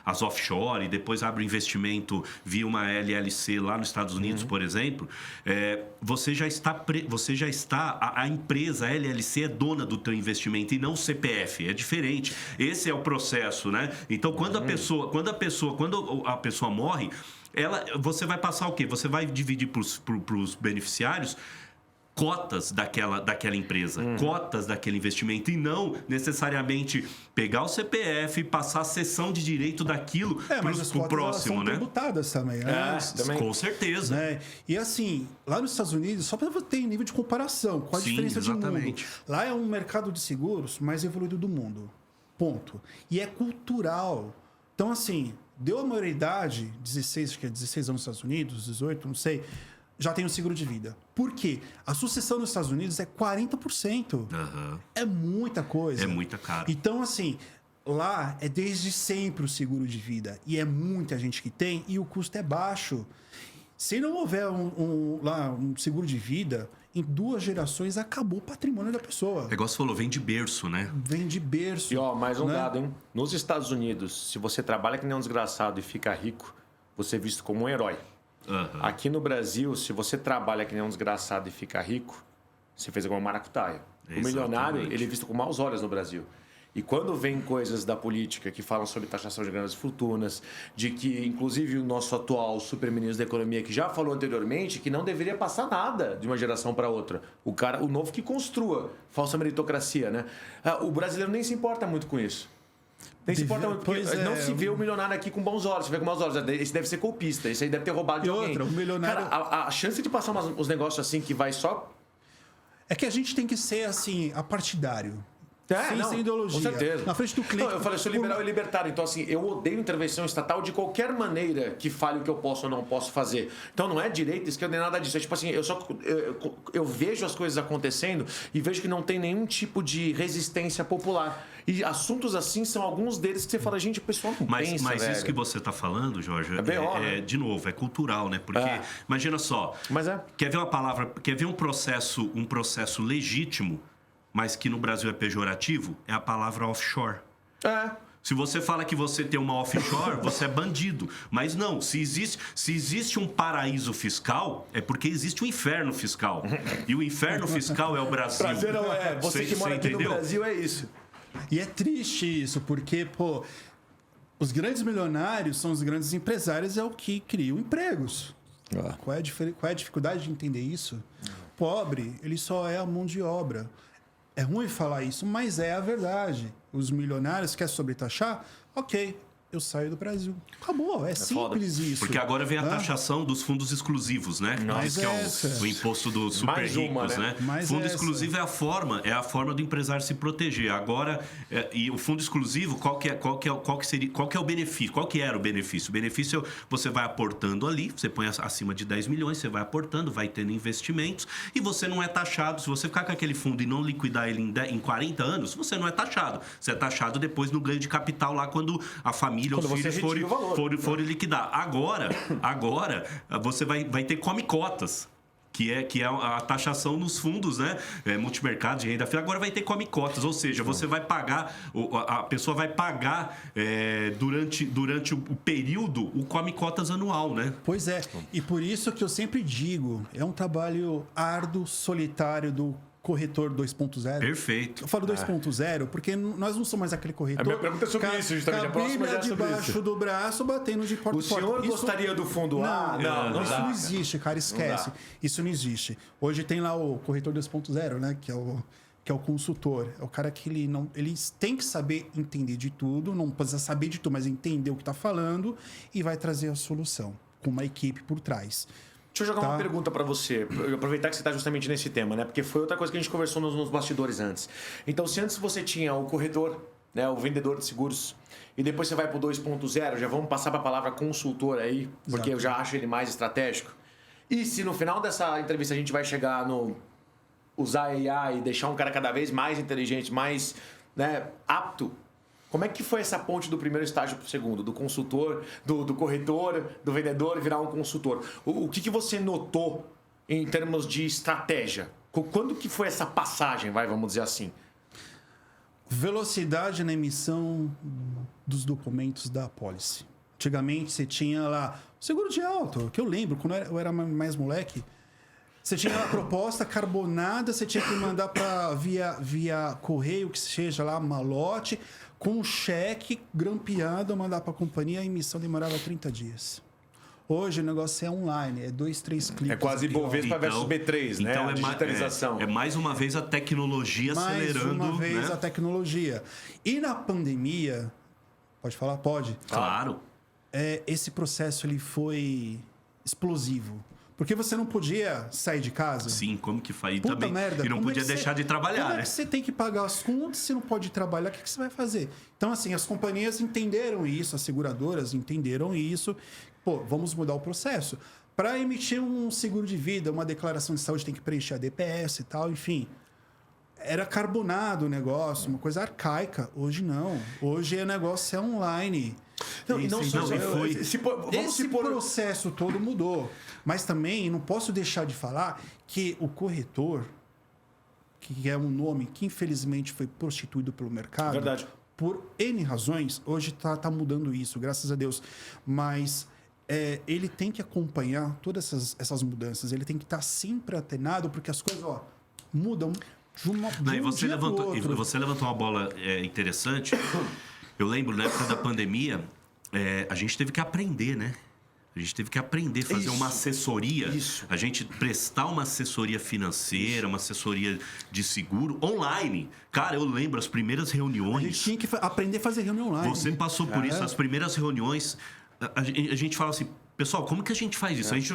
as offshore, e depois abre o investimento via uma LLC lá nos Estados Unidos, por exemplo, você já está a empresa, a LLC é dona do teu investimento e não o CPF. É diferente. Esse é o processo, né? Então, quando a pessoa morre, você vai passar o quê? Você vai dividir para os beneficiários cotas daquela empresa, cotas daquele investimento, e não necessariamente pegar o CPF e passar a cessão de direito daquilo Mas as para o cotas, elas próximo, são né? tributadas também, né? Também. Com certeza. Né? E assim, lá nos Estados Unidos, só para ter nível de comparação, qual a Sim, diferença exatamente. de mundo. Lá é um mercado de seguros mais evoluído do mundo. Ponto. E é cultural. Então, assim, deu a maioridade, 16 anos nos Estados Unidos, 18, não sei, já tem um seguro de vida. Por quê? A sucessão nos Estados Unidos é 40%. Aham. É muita coisa. É muita cara. Então, assim, lá é desde sempre o seguro de vida. E é muita gente que tem e o custo é baixo. Se não houver um seguro de vida, em 2 gerações acabou o patrimônio da pessoa. O negócio falou, vem de berço, né? Vem de berço. E ó, mais um né? dado, hein? Nos Estados Unidos, se você trabalha que nem um desgraçado e fica rico, você é visto como um herói. Aham. Aqui no Brasil, se você trabalha que nem um desgraçado e fica rico, você fez igual um maracutaia. O milionário, Exatamente. ele é visto com maus olhos no Brasil. E quando vem coisas da política que falam sobre taxação de grandes fortunas, de que, inclusive, o nosso atual superministro da Economia, que já falou anteriormente, que não deveria passar nada de uma geração para outra. O novo que construa. Falsa meritocracia, né? O brasileiro nem se importa muito com isso. Nem se importa muito, porque Pois é. não se vê o milionário aqui com bons olhos. Você vê com maus olhos. Esse deve ser golpista, esse aí deve ter roubado de E alguém. outra, o milionário- Cara, a chance de passar uns negócios assim que vai só... É que a gente tem que ser, assim, apartidário. Sem ideologia. Com certeza. Na frente do cliente. Não, eu falei, eu sou liberal e libertário. Então, assim, eu odeio intervenção estatal de qualquer maneira que fale o que eu posso ou não posso fazer. Então, não é direita, esquerda, nem nada disso. É tipo assim, eu vejo as coisas acontecendo e vejo que não tem nenhum tipo de resistência popular. E assuntos assim são alguns deles que você fala, gente, o pessoal não pensa, Mas velho. isso que você está falando, Jorge, É BO, né? de novo, é cultural, né? Porque, imagina só, Mas é. quer ver um processo legítimo, mas que no Brasil é pejorativo? É a palavra offshore. É. Se você fala que você tem uma offshore, você é bandido. Mas não, se existe um paraíso fiscal, é porque existe um inferno fiscal. E o inferno fiscal é o Brasil. Prazer não é. Você que mora aqui no entendeu? Brasil é isso. E é triste isso, porque, pô, os grandes milionários são os grandes empresários, é o que criam empregos. Qual é a dificuldade de entender isso? Pobre, ele só é a mão de obra. É ruim falar isso, mas é a verdade. Os milionários querem sobretaxar? Ok, eu saio do Brasil. Acabou, é simples isso. Porque agora vem a taxação dos fundos exclusivos, né? Mais Que é essa. o imposto dos super Mais uma, ricos, né? né? Mais Fundo essa. exclusivo é a forma do empresário se proteger. Agora, e o fundo exclusivo, qual que é o benefício? Qual que era o benefício? O benefício é você vai aportando ali, você põe acima de 10 milhões, você vai aportando, vai tendo investimentos e você não é taxado. Se você ficar com aquele fundo e não liquidar ele em 40 anos, você não é taxado. Você é taxado depois no ganho de capital lá quando a família, Quando os você filhos retira o valor. forem liquidar. Agora você vai ter come-cotas. Que é a taxação nos fundos, né? Multimercado de renda fixa. Agora vai ter come-cotas, ou seja, você vai pagar, a pessoa vai pagar durante o período o come-cotas anual, né? Pois é, e por isso que eu sempre digo, é um trabalho árduo, solitário do corretor 2.0. Perfeito. Eu falo 2.0 porque nós não somos mais aquele corretor. A minha pergunta é sobre isso, justamente. Com A a próxima Bíblia já é sobre debaixo isso. do braço, batendo de porta O em porta. senhor Isso- gostaria do fundo A? Não, isso dá, não cara. existe, cara, esquece. dá. Isso não existe. Hoje tem lá o corretor 2.0, né? Que é o consultor. É o cara que ele tem que saber entender de tudo, não precisa saber de tudo, mas entender o que está falando e vai trazer a solução com uma equipe por trás. Deixa eu jogar uma pergunta para você, aproveitar que você está justamente nesse tema, né? Porque foi outra coisa que a gente conversou nos bastidores antes. Então, se antes você tinha o corretor, né, o vendedor de seguros, e depois você vai para o 2.0, já vamos passar para a palavra consultor aí, porque eu já acho ele mais estratégico. E se no final dessa entrevista a gente vai chegar no usar AI e deixar um cara cada vez mais inteligente, mais, né, apto, como é que foi essa ponte do primeiro estágio para o segundo? Do consultor, do corretor, do vendedor virar um consultor? O que você notou em termos de estratégia? Quando que foi essa passagem, vamos dizer assim? Velocidade na emissão dos documentos da apólice. Antigamente você tinha lá seguro de auto, que eu lembro, quando eu era mais moleque, você tinha a proposta carbonada, você tinha que mandar via correio, que seja lá, malote, com um cheque grampeado, mandar para a companhia, a emissão demorava 30 dias. Hoje o negócio é online, é 2, 3 cliques. É quase Ibovespa versus B3, né? Então a digitalização. É mais uma vez a tecnologia acelerando. Mais uma vez, né? a tecnologia. E na pandemia, pode falar? Pode. Claro. Esse processo ele foi explosivo. Porque você não podia sair de casa. Sim, como que faz? Puta Também, merda. e não podia deixar de trabalhar, como né? é que você tem que pagar as contas, você não pode trabalhar, o que você vai fazer? Então, assim, as companhias entenderam isso, as seguradoras entenderam isso. Pô, vamos mudar o processo. Para emitir um seguro de vida, uma declaração de saúde, tem que preencher a DPS e tal, enfim. Era carbonado o negócio, uma coisa arcaica. Hoje não. Hoje o negócio é online. Esse processo todo mudou. Mas também não posso deixar de falar que o corretor, que é um nome que infelizmente foi prostituído pelo mercado, Verdade. por N razões, hoje tá mudando isso, graças a Deus. Mas ele tem que acompanhar todas essas mudanças, ele tem que estar sempre atenado, porque as coisas mudam de um dia pro outro. E você levantou uma bola interessante. Eu lembro, na época da pandemia, a gente teve que aprender, né? A gente teve que aprender a fazer uma assessoria. Isso. A gente prestar uma assessoria financeira, uma assessoria de seguro online. Cara, eu lembro as primeiras reuniões. A gente tinha que aprender a fazer reunião online. Você passou por isso, as primeiras reuniões. A gente fala assim, pessoal, como que a gente faz isso? A gente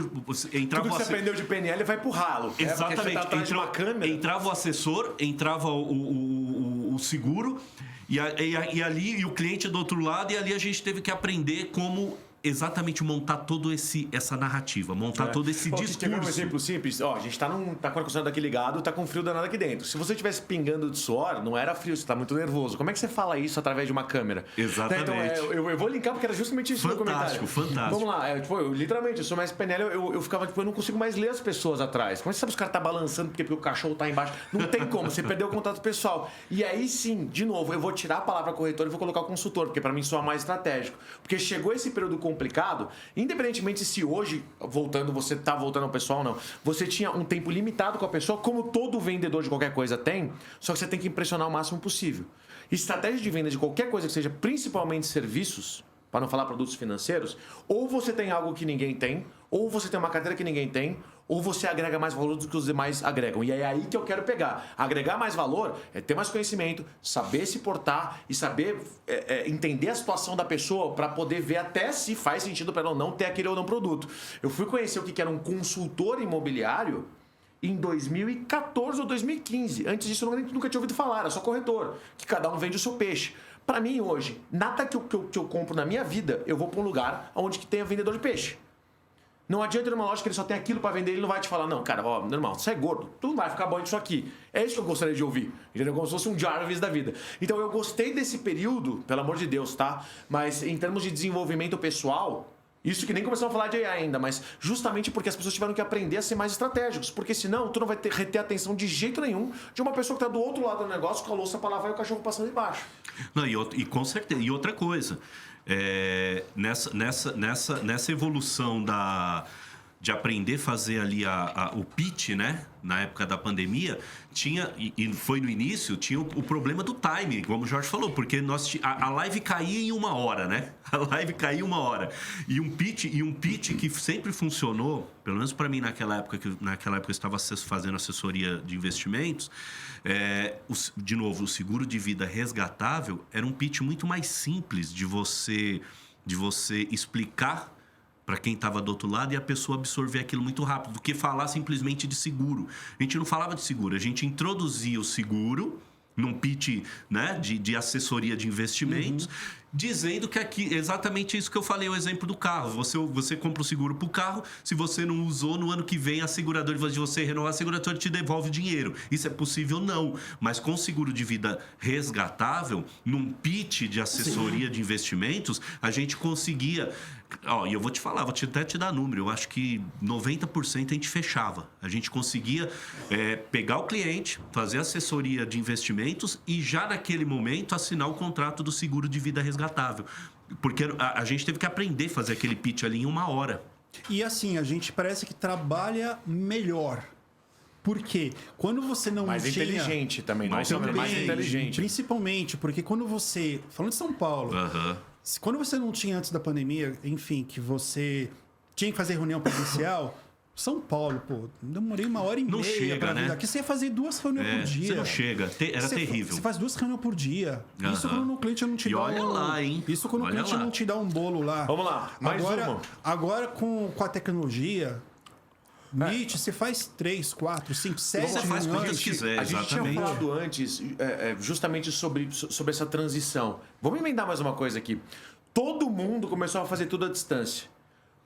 entrava. Tudo que você aprendeu de PNL vai pro ralo. Exatamente. Entrava o assessor, entrava o seguro, e ali o cliente do outro lado, e ali a gente teve que aprender como exatamente montar toda essa narrativa, montar todo esse discurso. Quer ver um exemplo simples? Ó, a gente tá com o ar-condicionado aqui ligado, tá com frio danado aqui dentro. Se você estivesse pingando de suor, não era frio, você tá muito nervoso. Como é que você fala isso através de uma câmera? Exatamente. Então, eu vou linkar porque era justamente isso no comentário. Fantástico. Vamos lá, literalmente, eu sou mais PNL, eu ficava, eu não consigo mais ler as pessoas atrás. Como é que você sabe os caras tá balançando porque o cachorro tá embaixo? Não tem como, você perdeu o contato pessoal. E aí sim, de novo, eu vou tirar a palavra corretor e vou colocar o consultor, porque para mim soa mais estratégico. Porque chegou esse período complicado, independentemente se hoje, você tá voltando ao pessoal ou não, você tinha um tempo limitado com a pessoa, como todo vendedor de qualquer coisa tem, só que você tem que impressionar o máximo possível. Estratégia de venda de qualquer coisa que seja, principalmente serviços, para não falar produtos financeiros, ou você tem algo que ninguém tem, ou você tem uma carteira que ninguém tem, ou você agrega mais valor do que os demais agregam. E é aí que eu quero pegar. Agregar mais valor é ter mais conhecimento, saber se portar e saber entender a situação da pessoa para poder ver até se faz sentido para ela ou não ter aquele ou não produto. Eu fui conhecer o que era um consultor imobiliário em 2014 ou 2015. Antes disso, eu nunca tinha ouvido falar, era só corretor, que cada um vende o seu peixe. Para mim, hoje, nada que eu compro na minha vida, eu vou para um lugar onde que tenha vendedor de peixe. Não adianta ir numa loja que ele só tem aquilo para vender, ele não vai te falar, não, cara, ó, normal, você é gordo, tu não vai ficar bom disso aqui. É isso que eu gostaria de ouvir, entendeu? Como se fosse um Jarvis da vida. Então, eu gostei desse período, pelo amor de Deus, tá? Mas em termos de desenvolvimento pessoal, isso que nem começamos a falar de AI ainda, mas justamente porque as pessoas tiveram que aprender a ser mais estratégicos, porque senão tu não vai reter a atenção de jeito nenhum de uma pessoa que está do outro lado do negócio com a louça para lavar e o cachorro passando embaixo. Não, e com certeza. E outra coisa, nessa evolução de aprender a fazer ali o pitch, né? Na época da pandemia, e foi no início, tinha o problema do time, como o Jorge falou, porque a live caía em 1 hora, né? A live caía em 1 hora. E um pitch que sempre funcionou, pelo menos para mim naquela época eu estava fazendo assessoria de investimentos, de novo, o seguro de vida resgatável era um pitch muito mais simples de você explicar para quem estava do outro lado e a pessoa absorver aquilo muito rápido, do que falar simplesmente de seguro. A gente não falava de seguro, a gente introduzia o seguro num pitch, né, de assessoria de investimentos, dizendo que aqui exatamente isso que eu falei, o exemplo do carro. Você compra o seguro para o carro, se você não usou, no ano que vem a seguradora, em vez de você renovar a seguradora, te devolve o dinheiro. Isso é possível? Não. Mas com seguro de vida resgatável, num pitch de assessoria de investimentos, a gente conseguia... E eu vou te falar, até te dar número. Eu acho que 90% a gente fechava. A gente conseguia pegar o cliente, fazer assessoria de investimentos e já naquele momento assinar o contrato do seguro de vida resgatável. Porque a gente teve que aprender a fazer aquele pitch ali em 1 hora. E assim, a gente parece que trabalha melhor. Por quê? Quando você não mais tinha... inteligente também, mais inteligente. Principalmente, porque quando você... Falando de São Paulo... Quando você não tinha antes da pandemia, enfim, que você tinha que fazer reunião presencial, São Paulo, pô, demorei 1h30 não chega, pra vir né? daqui. Você ia fazer 2 reuniões por dia. Você não chega, era terrível. Você faz 2 reuniões por dia. Isso quando o cliente não te dá olha lá, hein? Isso quando o cliente não te dá um bolo lá. Vamos lá, mais uma. Agora com a tecnologia... Meet, você faz 3, 4, 5, 7 Você faz reuniões. quantas quiser, A gente tinha exatamente. falado antes justamente sobre essa transição. Vamos emendar mais uma coisa aqui. Todo mundo começou a fazer tudo à distância.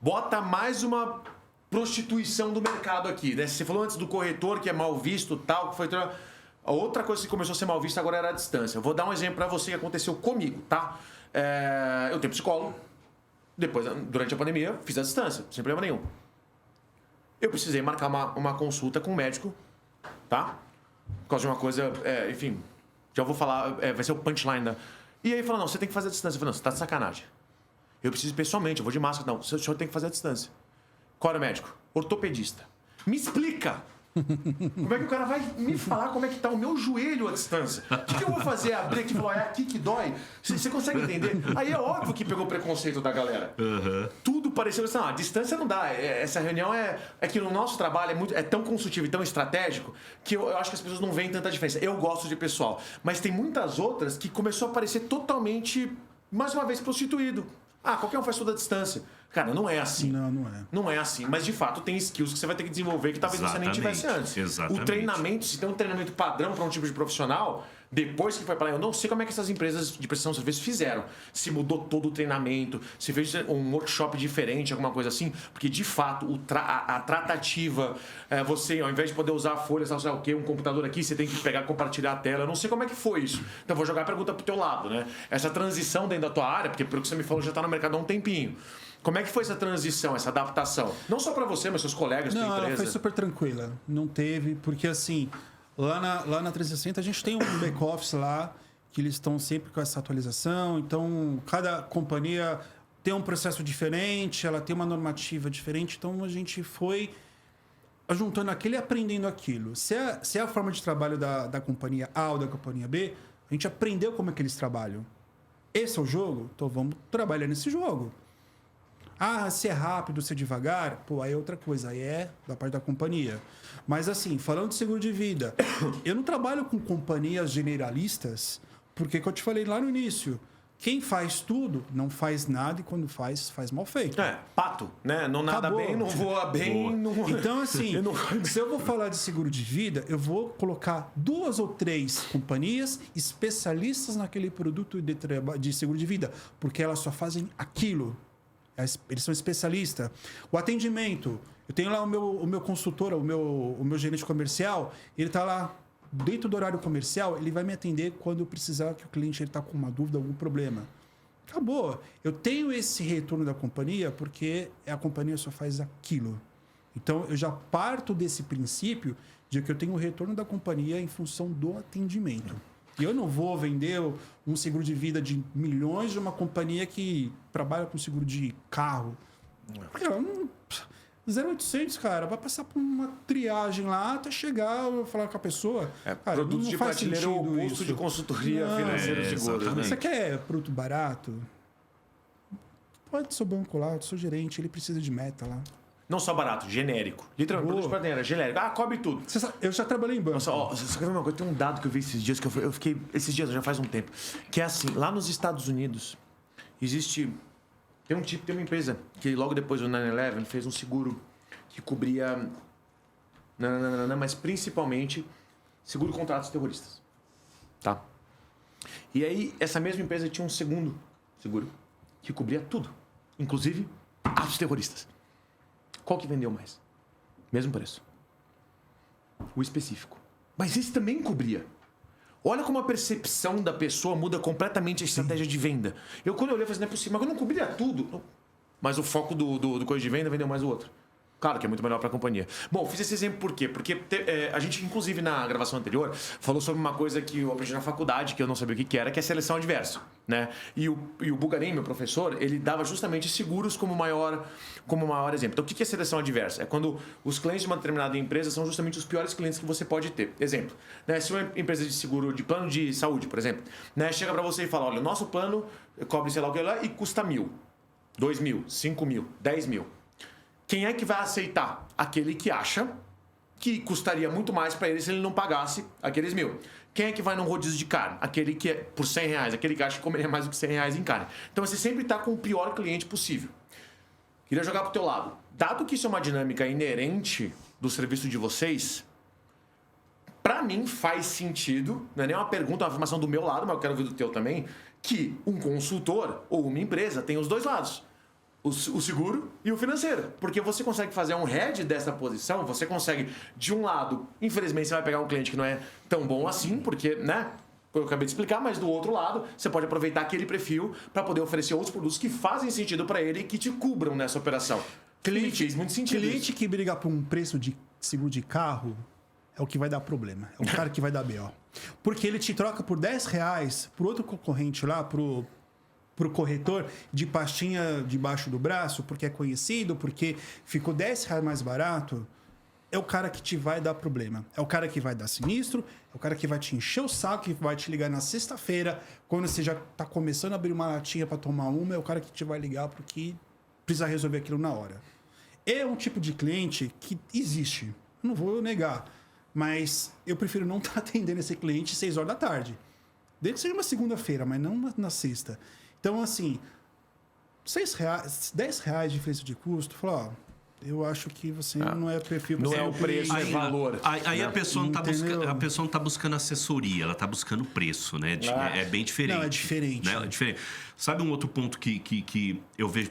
Bota mais uma prostituição do mercado aqui, né? Você falou antes do corretor que é mal visto, tal, que foi... A outra coisa que começou a ser mal vista agora era a distância. Eu vou dar um exemplo para você que aconteceu comigo, tá? Eu tenho psicólogo. Depois, durante a pandemia, fiz a distância, sem problema nenhum. Eu precisei marcar uma consulta com o médico, tá? Por causa de uma coisa, enfim, já vou falar, vai ser o punchline da... E aí ele falou, não, você tem que fazer a distância. Eu falei, não, você tá de sacanagem. Eu preciso pessoalmente, eu vou de máscara. Não, o senhor tem que fazer a distância. Qual era o médico? Ortopedista. Me explica! Como é que o cara vai me falar como é que tá o meu joelho à distância? O que eu vou fazer? Abrir aqui e falar, é aqui que dói? Você consegue entender? Aí é óbvio que pegou preconceito da galera. Tudo pareceu assim, a distância não dá. Essa reunião é que no nosso trabalho é tão consultivo e tão estratégico que eu acho que as pessoas não veem tanta diferença. Eu gosto de pessoal. Mas tem muitas outras que começou a parecer totalmente, mais uma vez, prostituído. Qualquer um faz tudo à distância. Cara, não é assim. Não é. Não é assim. Mas, de fato, tem skills que você vai ter que desenvolver que talvez você nem tivesse antes. Exatamente. O treinamento, se tem um treinamento padrão para um tipo de profissional, depois que foi para lá, eu não sei como é que essas empresas de prestação de serviço fizeram. Se mudou todo o treinamento, se fez um workshop diferente, alguma coisa assim. Porque, de fato, a tratativa, você, ao invés de poder usar a folha, sei lá o quê, um computador aqui, você tem que pegar e compartilhar a tela. Eu não sei como é que foi isso. Então, eu vou jogar a pergunta pro teu lado, né? Essa transição dentro da tua área, porque pelo que você me falou, já está no mercado há um tempinho. Como é que foi essa transição, essa adaptação? Não só para você, mas seus colegas, tua empresa. Não, ela foi super tranquila. Não teve, porque assim, lá na 360 a gente tem um back-office lá, que eles estão sempre com essa atualização. Então, cada companhia tem um processo diferente, ela tem uma normativa diferente. Então, a gente foi juntando aquilo e aprendendo aquilo. Se é a forma de trabalho da companhia A ou da companhia B, a gente aprendeu como é que eles trabalham. Esse é o jogo? Então, vamos trabalhar nesse jogo. Se é rápido, se é devagar, aí é outra coisa, aí é da parte da companhia. Mas assim, falando de seguro de vida, eu não trabalho com companhias generalistas, porque que eu te falei lá no início, quem faz tudo não faz nada e quando faz mal feito. Pato, né? Não nada Acabou. bem, não voa bem. Não... Então assim, se eu vou falar de seguro de vida, eu vou colocar 2 ou 3 companhias especialistas naquele produto de seguro de vida, porque elas só fazem aquilo. Eles são especialistas. O atendimento, eu tenho lá o meu consultor, o meu gerente comercial, ele está lá dentro do horário comercial, ele vai me atender quando eu precisar que o cliente está com uma dúvida, algum problema. Acabou. Eu tenho esse retorno da companhia porque a companhia só faz aquilo. Então, eu já parto desse princípio de que eu tenho o retorno da companhia em função do atendimento. E eu não vou vender um seguro de vida de milhões de uma companhia que trabalha com seguro de carro. 0800, cara, vai passar por uma triagem lá até chegar, falar com a pessoa. Cara, produto de faz prateleira ou sentido custo isso. de consultoria financeira de seguros. Né? Você quer produto barato? Pode ser seu banco lá, seu gerente, ele precisa de meta lá. Não só barato, genérico. Literalmente, produto de prateleira, genérico. Cobre tudo. Eu já trabalhei em banco. Nossa, você quer ver uma coisa? Tem um dado que eu vi esses dias, que eu fiquei... Esses dias, já faz um tempo. Que é assim, lá nos Estados Unidos, existe Tem uma empresa que logo depois do 9/11 fez um seguro que cobria, mas principalmente seguro contratos terroristas. Tá? E aí, essa mesma empresa tinha um segundo seguro que cobria tudo, inclusive atos terroristas. Qual que vendeu mais? Mesmo preço. O específico. Mas esse também cobria. Olha como a percepção da pessoa muda completamente a estratégia de venda. Quando eu olhei, eu falei assim, não é possível, mas eu não cobria tudo. Mas o foco do coisa de venda vendeu mais o outro. Claro que é muito melhor para a companhia. Bom, fiz esse exemplo por quê? Porque a gente, inclusive, na gravação anterior, falou sobre uma coisa que eu aprendi na faculdade, que eu não sabia o que era, que é seleção adversa. Né? E o Bugarin, meu professor, ele dava justamente seguros como maior exemplo. Então, o que é seleção adversa? É quando os clientes de uma determinada empresa são justamente os piores clientes que você pode ter. Exemplo, né? Se uma empresa de seguro, de plano de saúde, por exemplo, né? Chega para você e fala, olha, o nosso plano cobre sei lá o que lá e custa 1.000, 2.000, 5.000, 10.000. Quem é que vai aceitar? Aquele que acha que custaria muito mais para ele se ele não pagasse aqueles 1.000. Quem é que vai num rodízio de carne? Aquele que é por R$100, aquele que acha que comeria mais do que R$100 em carne. Então você sempre está com o pior cliente possível. Queria jogar para o teu lado. Dado que isso é uma dinâmica inerente do serviço de vocês, para mim faz sentido, não é nem uma pergunta, é uma afirmação do meu lado, mas eu quero ouvir do teu também, que um consultor ou uma empresa tem os dois lados. O seguro e o financeiro. Porque você consegue fazer um hedge dessa posição, você consegue, de um lado, infelizmente você vai pegar um cliente que não é tão bom assim, porque, né? Eu acabei de explicar, mas do outro lado, você pode aproveitar aquele perfil para poder oferecer outros produtos que fazem sentido para ele e que te cubram nessa operação. Fez muito sentido. Cliente que briga por um preço de seguro de carro é o que vai dar problema. É o cara que vai dar BO. Porque ele te troca por R$10 por outro concorrente lá, pro corretor de pastinha debaixo do braço, porque é conhecido, porque ficou R$10 mais barato, é o cara que te vai dar problema. É o cara que vai dar sinistro, é o cara que vai te encher o saco, que vai te ligar na sexta-feira, quando você já está começando a abrir uma latinha para tomar uma, é o cara que te vai ligar porque precisa resolver aquilo na hora. É um tipo de cliente que existe, não vou negar, mas eu prefiro não estar atendendo esse cliente às 6 horas da tarde. Desde que seja uma segunda-feira, mas não na sexta. Então, assim, R$10 de diferença de custo, falou, ó, eu acho que você não é perfil... Não é o preço, é valor. Aí né? A pessoa não está buscando assessoria, ela está buscando preço, né? É bem diferente. Não, é diferente. Né? É diferente. Sabe um outro ponto que eu vejo?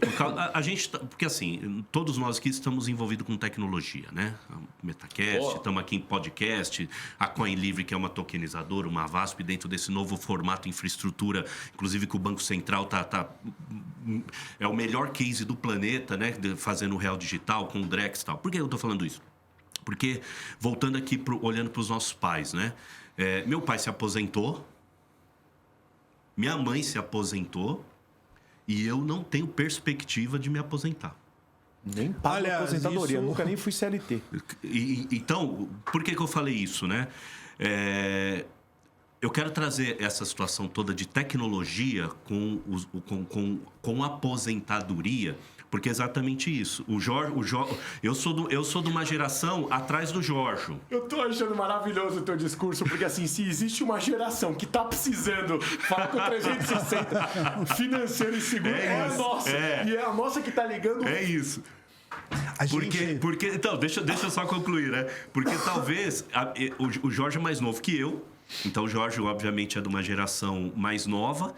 A gente porque assim, todos nós aqui estamos envolvidos com tecnologia, né? Metacast, estamos aqui em podcast, a CoinLivre, que é uma tokenizadora, uma VASP, dentro desse novo formato infraestrutura, inclusive que o Banco Central é o melhor case do planeta, né? Fazendo o real digital, com o Drex e tal. Por que eu estou falando isso? Porque, voltando aqui, olhando para os nossos pais, né? Meu pai se aposentou, minha mãe se aposentou e eu não tenho perspectiva de me aposentar. Nem pago aposentadoria, eu nunca nem fui CLT. Então, por que eu falei isso, né? Eu quero trazer essa situação toda de tecnologia com aposentadoria, porque é exatamente isso. Eu sou de uma geração atrás do Jorge. Eu tô achando maravilhoso o teu discurso, porque assim, se existe uma geração que tá precisando falar com 360 financeiro e seguro, é a nossa. E é a nossa que tá ligando. É isso. Porque então, deixa eu só concluir, né? Porque talvez o Jorge é mais novo que eu. Então, o Jorge, obviamente, é de uma geração mais nova.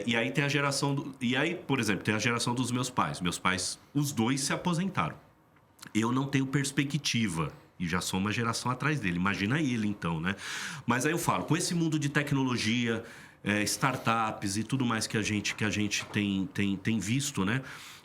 E aí tem a geração... E aí, por exemplo, tem a geração dos meus pais. Meus pais, os dois se aposentaram. Eu não tenho perspectiva. E já sou uma geração atrás dele. Imagina ele, então, né? Mas aí eu falo, com esse mundo de tecnologia, startups e tudo mais que a gente tem visto, né?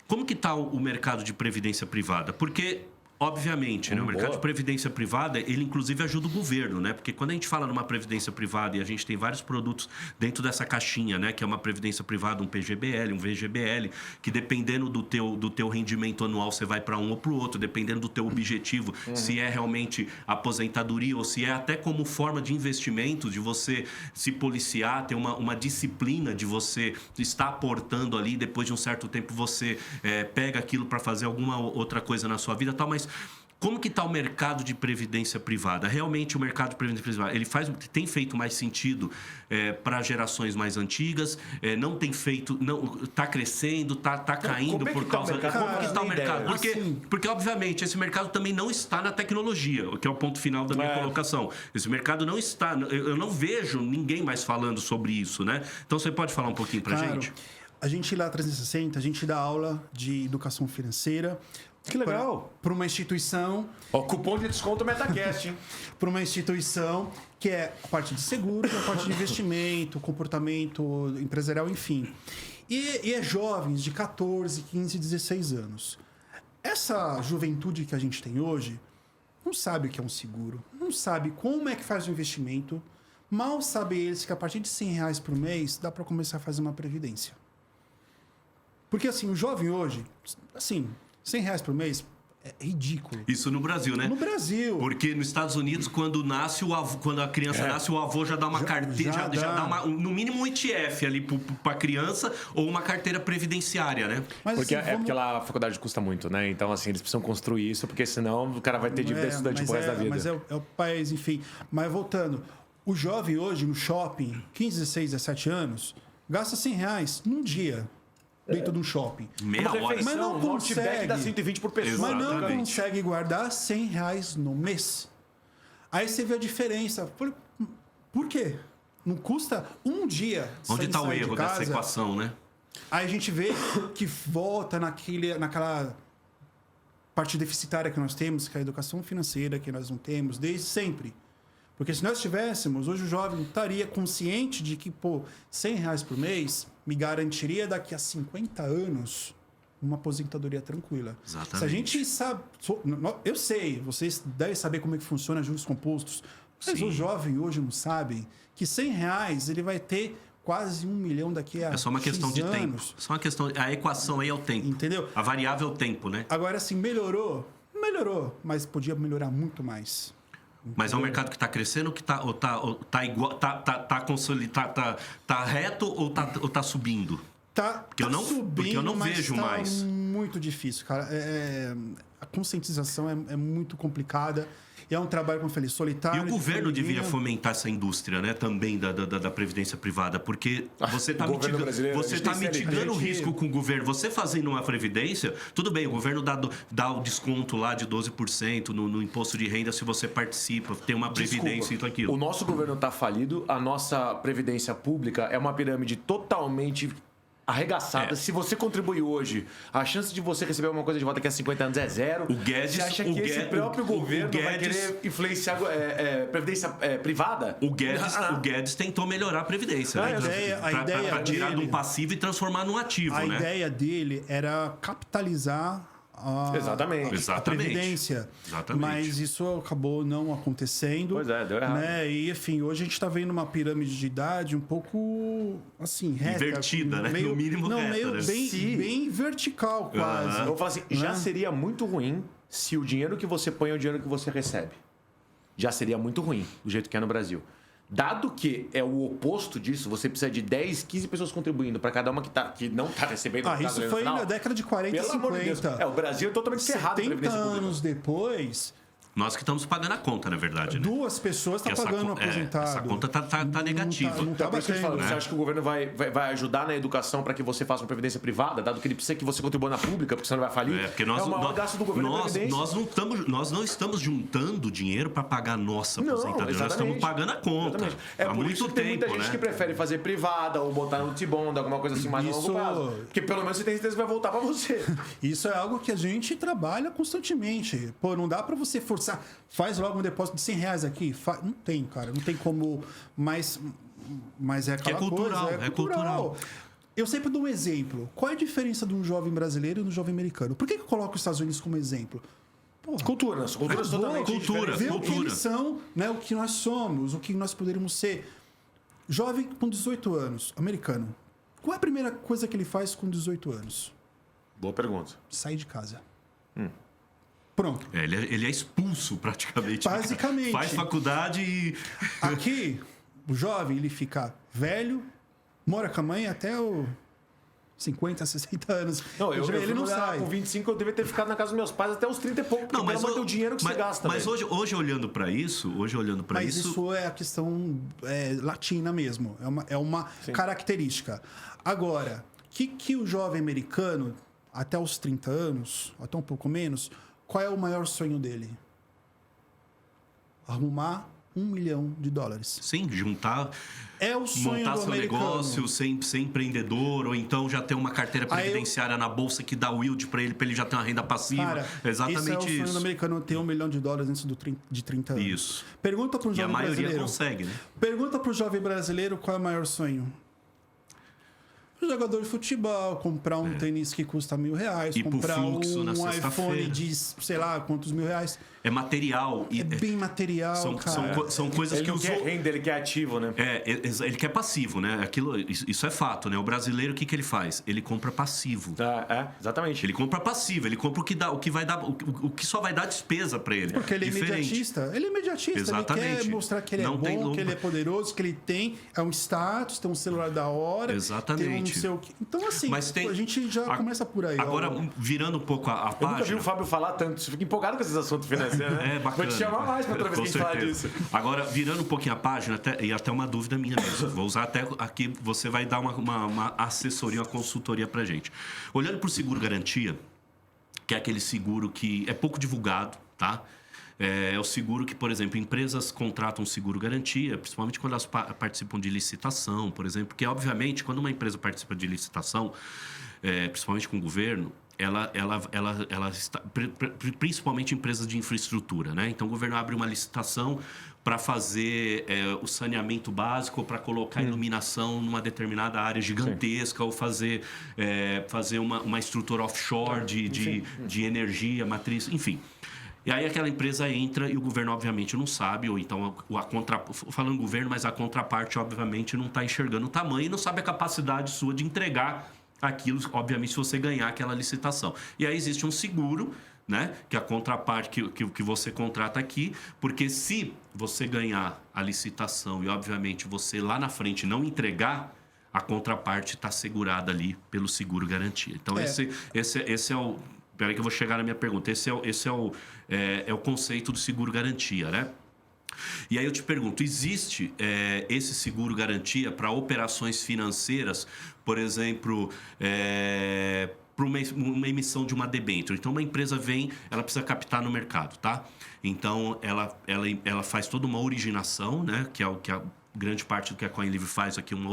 Como que está o mercado de previdência privada? Porque... Obviamente, né? O mercado de previdência privada, ele inclusive ajuda o governo, né? Porque quando a gente fala numa previdência privada e a gente tem vários produtos dentro dessa caixinha, né? Que é uma previdência privada, um PGBL, um VGBL, que dependendo do teu rendimento anual, você vai para um ou para o outro, dependendo do teu objetivo, se é realmente aposentadoria ou se é até como forma de investimento, de você se policiar, ter uma disciplina de você estar aportando ali, depois de um certo tempo você pega aquilo para fazer alguma outra coisa na sua vida, tal, mas Como que está o mercado de previdência privada? Realmente o mercado de previdência privada tem feito mais sentido para gerações mais antigas? Não tem feito, está crescendo, está caindo por causa. Como que está o mercado? Porque obviamente esse mercado também não está na tecnologia, que é o ponto final da minha colocação. Esse mercado não está. Eu não vejo ninguém mais falando sobre isso, né? Então você pode falar um pouquinho para gente? A gente lá 360, a gente dá aula de educação financeira. Que legal. Para uma instituição. Ó, cupom de desconto MetaCast, hein? Para uma instituição que é a parte de seguros, a parte de investimento, comportamento empresarial, enfim. E é jovens de 14, 15, 16 anos. Essa juventude que a gente tem hoje não sabe o que é um seguro, não sabe como é que faz o investimento, mal sabe eles que a partir de R$100 por mês dá para começar a fazer uma previdência. Porque assim, o jovem hoje, assim, R$100 por mês é ridículo. Isso no Brasil, né? No Brasil. Porque nos Estados Unidos, quando a criança nasce, o avô já dá uma carteira, já dá no mínimo um ETF ali para a criança ou uma carteira previdenciária, né? Mas, porque assim, porque lá a faculdade custa muito, né? Então, assim, eles precisam construir isso, porque senão o cara vai ter dívida estudante pro resto da vida. Mas é o país, enfim. Mas voltando, o jovem hoje no shopping, 15, 16, 17 anos, gasta R$100 num dia. Dentro de um shopping. Meia hora. Mas não consegue. Dá 120 por pessoa. Mas não consegue guardar R$100 no mês. Aí você vê a diferença. Por quê? Não custa um dia. Onde está o erro dessa equação, né? Aí a gente vê que volta naquela parte deficitária que nós temos, que é a educação financeira, que nós não temos desde sempre. Porque se nós tivéssemos, hoje o jovem estaria consciente de que, R$100 por mês me garantiria daqui a 50 anos uma aposentadoria tranquila. Exatamente. Se a gente sabe... Eu sei, vocês devem saber como é que funciona juros compostos, mas o jovem hoje não sabe que R$100 ele vai ter quase 1 milhão daqui a É só uma questão de tempo. Só uma questão... A equação aí é o tempo. Entendeu? A variável é o tempo, né? Agora, assim, melhorou, mas podia melhorar muito mais. Mas é um mercado que está crescendo, que tá igual, tá reto ou tá subindo? Porque eu não vejo mais. Muito difícil, cara. A conscientização é muito complicada. É um trabalho, como eu falei, solitário. E o governo deveria fomentar essa indústria, né? Também da previdência privada. Porque você está mitigando o risco com o governo. Você fazendo uma previdência, tudo bem, o governo dá o desconto lá de 12% no imposto de renda se você participa, tem uma previdência e tudo aquilo. O nosso governo está falido, a nossa previdência pública é uma pirâmide totalmente arregaçada. Se você contribuir hoje, a chance de você receber alguma coisa de volta daqui a 50 anos é zero. Você acha que esse próprio governo vai querer influenciar previdência privada? O Guedes tentou melhorar a previdência, né? Para tirar de um passivo e transformar num ativo, né? A ideia dele era capitalizar a previdência. Exatamente. Mas isso acabou não acontecendo. Pois é, deu errado. Né? E, enfim, hoje a gente está vendo uma pirâmide de idade um pouco, assim, reta. Invertida, né? No mínimo reta. Bem vertical, quase. Eu vou falar assim, já seria muito ruim se o dinheiro que você põe é o dinheiro que você recebe. Já seria muito ruim, do jeito que é no Brasil. Dado que é o oposto disso, você precisa de 10, 15 pessoas contribuindo para cada uma que não está recebendo. Isso foi na década de 40 e 50. De Deus. O Brasil é totalmente errado. 70 anos depois... Nós que estamos pagando a conta, na verdade, né? 2 pessoas estão pagando o aposentado. Essa conta tá negativa. Não tá batendo, né? Você acha que o governo vai ajudar na educação para que você faça uma previdência privada, dado que ele precisa que você contribua na pública, porque senão ele vai falir? Porque o maior gasto do governo nós não estamos juntando dinheiro para pagar a nossa aposentadoria. Nós estamos pagando a conta. Há muito tempo, tem muita gente que prefere fazer privada ou botar no T-Bond, alguma coisa assim mais a longo prazo. Porque pelo menos você tem certeza que vai voltar para você. Isso é algo que a gente trabalha constantemente. Não dá para você forçar. Faz logo um depósito de R$100 aqui. Não tem, cara. Não tem como. Mas é aquela cultural, coisa. É cultural. Eu sempre dou um exemplo. Qual é a diferença de um jovem brasileiro e um jovem americano? Por que eu coloco os Estados Unidos como exemplo? Cultura totalmente cultura. O que eles são, né? O que nós somos, o que nós poderíamos ser. Jovem com 18 anos, americano. Qual é a primeira coisa que ele faz com 18 anos? Boa pergunta. Sair de casa. Pronto. Ele é expulso praticamente. Basicamente. Faz faculdade e... Aqui, o jovem, ele fica velho, mora com a mãe até o 50, 60 anos. Não, eu ele não sai. Com 25 eu devia ter ficado na casa dos meus pais até os 30 e pouco. Não, mas o dinheiro que você gasta. Mas hoje olhando para isso, Mas isso é a questão latina mesmo. É uma característica. Agora, que o jovem americano, até os 30 anos, até um pouco menos, qual é o maior sonho dele? Arrumar $1 milhão. Sim, juntar. É o sonho montar do seu americano. negócio, ser empreendedor, ou então já ter uma carteira previdenciária na bolsa que dá yield para ele já ter uma renda passiva. Cara, Exatamente esse é o sonho isso. do americano ter $1 milhão antes de 30 anos. Isso. Pergunta para o E a jovem maioria brasileiro. consegue, né? Pergunta para o jovem brasileiro qual é o maior sonho. O jogador de futebol, comprar um tênis que custa R$1.000, Ir pro comprar fluxo na um iPhone sexta-feira. de sei lá quantos R$1.000. É material. É bem material, cara. São coisas Ele que não quer renda, ele quer ativo, né? ele quer passivo, né? Isso é fato, né? O brasileiro, o que ele faz? Ele compra passivo. Exatamente. Ele compra passivo, ele compra o que vai dar, o que só vai dar despesa para ele. Porque ele é Diferente. imediatista. Ele é imediatista. Exatamente. Ele quer mostrar que ele Não é tem bom, longo. que ele é poderoso, que ele tem um status, tem um celular da hora. Exatamente. Tem um não sei o quê. Então, assim, Mas a gente já começa por aí. Agora, virando um pouco a Eu nunca vi página. o Fábio falar tanto. Você fica empolgado com esses assuntos financeiros, né? Bacana. Vou te chamar mais pra outra vez que a gente falar disso. Agora, virando um pouquinho a página, e até uma dúvida minha mesmo. Vou usar até aqui, você vai dar uma assessoria, uma consultoria pra gente. Olhando pro seguro garantia, que é aquele seguro que é pouco divulgado, tá? É o seguro que, por exemplo, empresas contratam seguro garantia, principalmente quando elas participam de licitação, por exemplo, porque, obviamente, quando uma empresa participa de licitação, principalmente com o governo, ela está, principalmente empresas de infraestrutura, né? Então, o governo abre uma licitação para fazer o saneamento básico, para colocar iluminação numa determinada área gigantesca, ou fazer uma estrutura offshore de energia, matriz, enfim. E aí aquela empresa entra e o governo, obviamente, não sabe, ou então, falando governo, mas a contraparte, obviamente, não está enxergando o tamanho e não sabe a capacidade sua de entregar aquilo, obviamente, se você ganhar aquela licitação. E aí existe um seguro, né? Que é a contraparte que você contrata aqui, porque se você ganhar a licitação e, obviamente, você lá na frente não entregar, a contraparte está segurada ali pelo seguro garantia. Então, esse é o... Espera aí que eu vou chegar na minha pergunta. Esse é o conceito do seguro garantia, né? E aí eu te pergunto, existe esse seguro garantia para operações financeiras, por exemplo, para uma emissão de uma debênture? Então, uma empresa vem, ela precisa captar no mercado, tá? Então, ela faz toda uma originação, né? Que é o que a grande parte do que a CoinLivre faz aqui, uma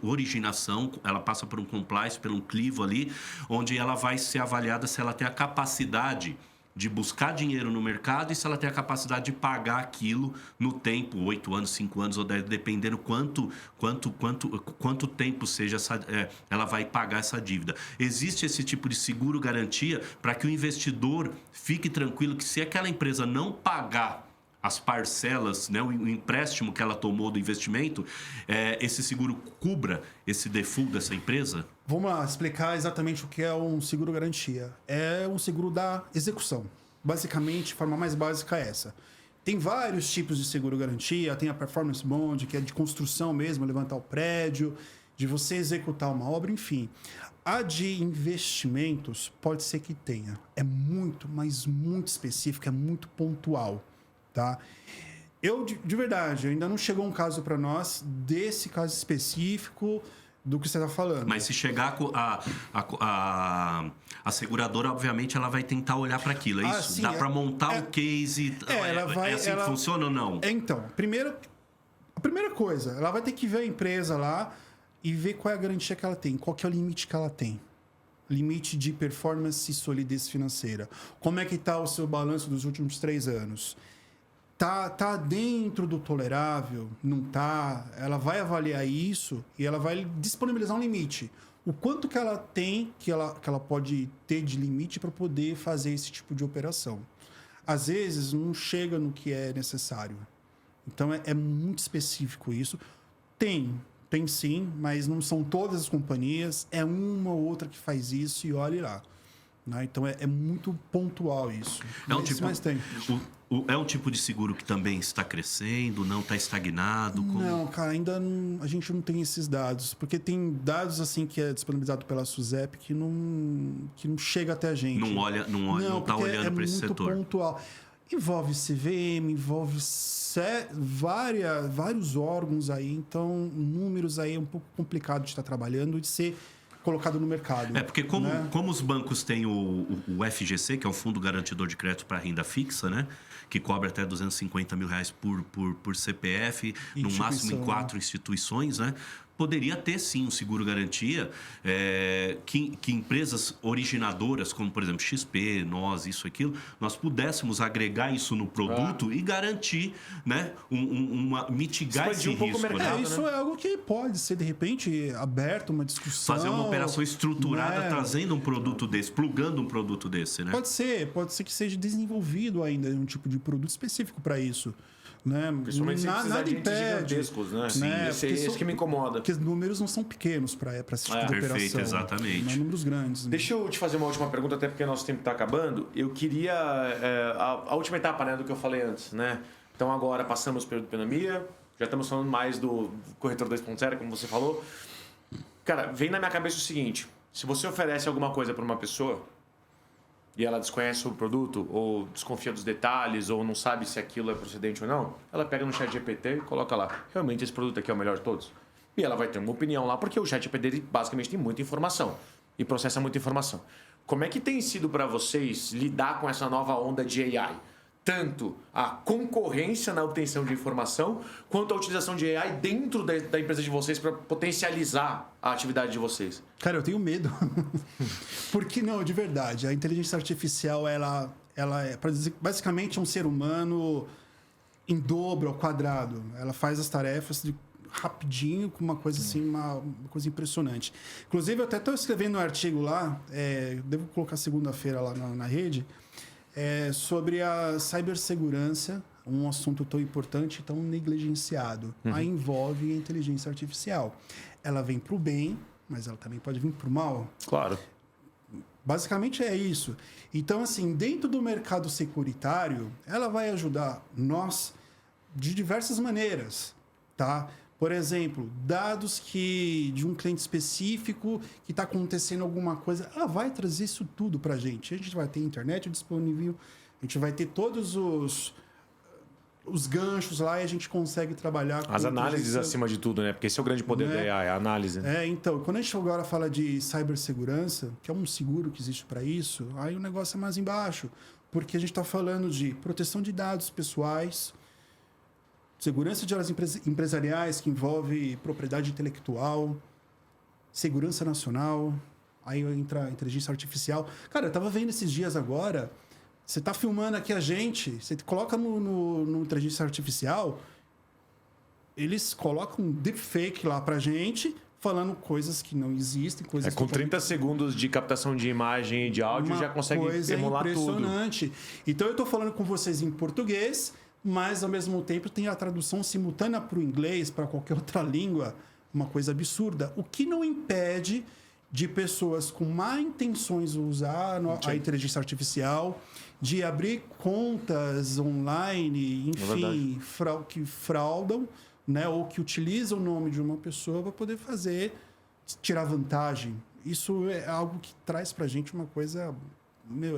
originação, ela passa por um compliance, por um clivo ali, onde ela vai ser avaliada se ela tem a capacidade de buscar dinheiro no mercado e se ela tem a capacidade de pagar aquilo no tempo, 8 anos, 5 anos ou 10, dependendo quanto tempo seja ela vai pagar essa dívida. Existe esse tipo de seguro garantia para que o investidor fique tranquilo que se aquela empresa não pagar as parcelas, né, o empréstimo que ela tomou do investimento, esse seguro cubra esse default dessa empresa? Vamos lá, explicar exatamente o que é um seguro garantia. É um seguro da execução. Basicamente, a forma mais básica é essa. Tem vários tipos de seguro garantia, tem a performance bond, que é de construção mesmo, levantar o prédio, de você executar uma obra, enfim. A de investimentos pode ser que tenha. É muito, mas muito específico, é muito pontual. Tá? Eu, de verdade, ainda não chegou um caso para nós desse caso específico do que você está falando. Mas se chegar a seguradora, obviamente, ela vai tentar olhar para aquilo, é isso? Sim, dá para montar um case? É assim que funciona ou não? Então, a primeira coisa, ela vai ter que ver a empresa lá e ver qual é a garantia que ela tem, qual que é o limite que ela tem. Limite de performance e solidez financeira. Como é que está o seu balanço dos últimos 3 anos? Tá dentro do tolerável? Não tá? Ela vai avaliar isso e ela vai disponibilizar um limite. O quanto que ela tem, que ela pode ter de limite para poder fazer esse tipo de operação. Às vezes, não chega no que é necessário. Então, é muito específico isso. Tem sim, mas não são todas as companhias. É uma ou outra que faz isso e olhe lá. Né? Então, é muito pontual isso. Mas tem. É um tipo de seguro que também está crescendo, não está estagnado? Não, cara, ainda a gente não tem esses dados. Porque tem dados assim que é disponibilizado pela SUSEP que não chega até a gente. Não está olhando para esse setor. É muito pontual. Envolve CVM, envolve vários órgãos aí. Então, números aí é um pouco complicado de estar trabalhando e de ser colocado no mercado. Porque como os bancos têm o FGC, que é o Fundo Garantidor de Crédito para Renda Fixa, né? Que cobre até R$250 mil por CPF, no máximo em 4 instituições, né? Poderia ter, sim, um seguro-garantia que empresas originadoras, como, por exemplo, XP, nós, isso, aquilo, nós pudéssemos agregar isso no produto e garantir, né? Mitigar esse risco. Mercado, isso é algo que pode ser, de repente, aberto, uma discussão. Fazer uma operação estruturada, trazendo um produto desse, plugando um produto desse, né? Pode ser que seja desenvolvido ainda um tipo de produto específico para isso. Né? Principalmente se precisar de entes gigantescos, né? Sim, esse que me incomoda. Porque os números não são pequenos para esse tipo de operação. Perfeito, exatamente. Não, números grandes. Deixa eu te fazer uma última pergunta, até porque nosso tempo está acabando. Eu queria... a última etapa, né, do que eu falei antes, né? Então agora passamos pelo pandemia, já estamos falando mais do corretor 2.0, como você falou. Cara, vem na minha cabeça o seguinte: se você oferece alguma coisa para uma pessoa e ela desconhece o produto, ou desconfia dos detalhes, ou não sabe se aquilo é procedente ou não, ela pega no ChatGPT e coloca lá: realmente esse produto aqui é o melhor de todos? E ela vai ter uma opinião lá, porque o ChatGPT basicamente tem muita informação e processa muita informação. Como é que tem sido para vocês lidar com essa nova onda de AI? Tanto a concorrência na obtenção de informação, quanto a utilização de AI dentro da empresa de vocês para potencializar a atividade de vocês. Cara, eu tenho medo. Porque, não, de verdade, a inteligência artificial, ela é, basicamente, um ser humano em dobro, ao quadrado. Ela faz as tarefas rapidinho, com uma coisa assim, uma coisa impressionante. Inclusive, eu até estou escrevendo um artigo lá, devo colocar segunda-feira lá na rede, sobre a cibersegurança, um assunto tão importante e tão negligenciado. Aí envolve a inteligência artificial. Ela vem para o bem, mas ela também pode vir para o mal. Claro. Basicamente é isso. Então, assim, dentro do mercado securitário, ela vai ajudar nós de diversas maneiras, tá? Por exemplo, dados de um cliente específico que está acontecendo alguma coisa, ela vai trazer isso tudo para a gente. A gente vai ter internet disponível, a gente vai ter todos os ganchos lá e a gente consegue trabalhar com... As análises acima de tudo, né? Porque esse é o grande poder da AI, a análise. Então, quando a gente agora fala de cibersegurança, que é um seguro que existe para isso, aí o negócio é mais embaixo. Porque a gente está falando de proteção de dados pessoais, segurança de áreas empresariais, que envolve propriedade intelectual, segurança nacional, aí entra a inteligência artificial. Cara, eu estava vendo esses dias agora, você está filmando aqui a gente, você coloca no inteligência artificial, eles colocam um deepfake lá pra gente, falando coisas que não existem, coisas com 30 segundos de captação de imagem e de áudio já consegue emular tudo. Impressionante. Então eu estou falando com vocês em português, mas ao mesmo tempo tem a tradução simultânea para o inglês, para qualquer outra língua, uma coisa absurda. O que não impede de pessoas com má intenções usar a inteligência artificial, de abrir contas online, enfim, que fraudam, né, ou que utilizam o nome de uma pessoa para poder tirar vantagem. Isso é algo que traz para a gente uma coisa...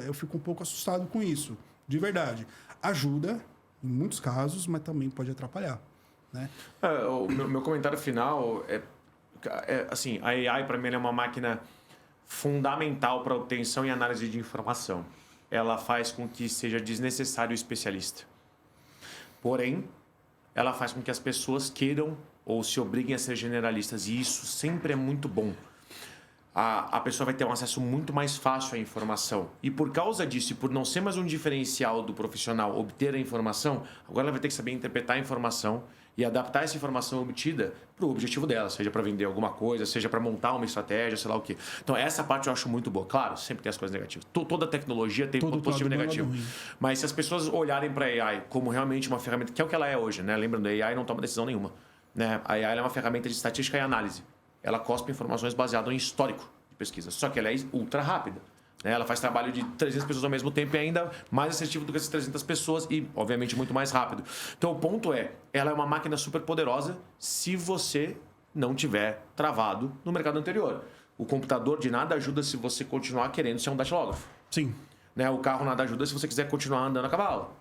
eu fico um pouco assustado com isso, de verdade. Ajuda em muitos casos, mas também pode atrapalhar, né? O meu comentário final assim, a AI para mim é uma máquina fundamental para a obtenção e análise de informação. Ela faz com que seja desnecessário o especialista. Porém, ela faz com que as pessoas queiram ou se obriguem a ser generalistas, e isso sempre é muito bom. A pessoa vai ter um acesso muito mais fácil à informação. E por causa disso, e por não ser mais um diferencial do profissional obter a informação, agora ela vai ter que saber interpretar a informação e adaptar essa informação obtida para o objetivo dela, seja para vender alguma coisa, seja para montar uma estratégia, sei lá o quê. Então, essa parte eu acho muito boa. Claro, sempre tem as coisas negativas. Toda tecnologia tem ponto positivo e negativo. Mas se as pessoas olharem para a AI como realmente uma ferramenta, que é o que ela é hoje, né? Lembrando, a AI não toma decisão nenhuma, né? A AI é uma ferramenta de estatística e análise. Ela cospe informações baseadas em histórico de pesquisa. Só que ela é ultra rápida. né? Ela faz trabalho de 300 pessoas ao mesmo tempo e ainda mais assertivo do que essas 300 pessoas e, obviamente, muito mais rápido. Então, o ponto é, ela é uma máquina super poderosa se você não tiver travado no mercado anterior. O computador de nada ajuda se você continuar querendo ser um datilógrafo. Sim. Né? O carro nada ajuda se você quiser continuar andando a cavalo.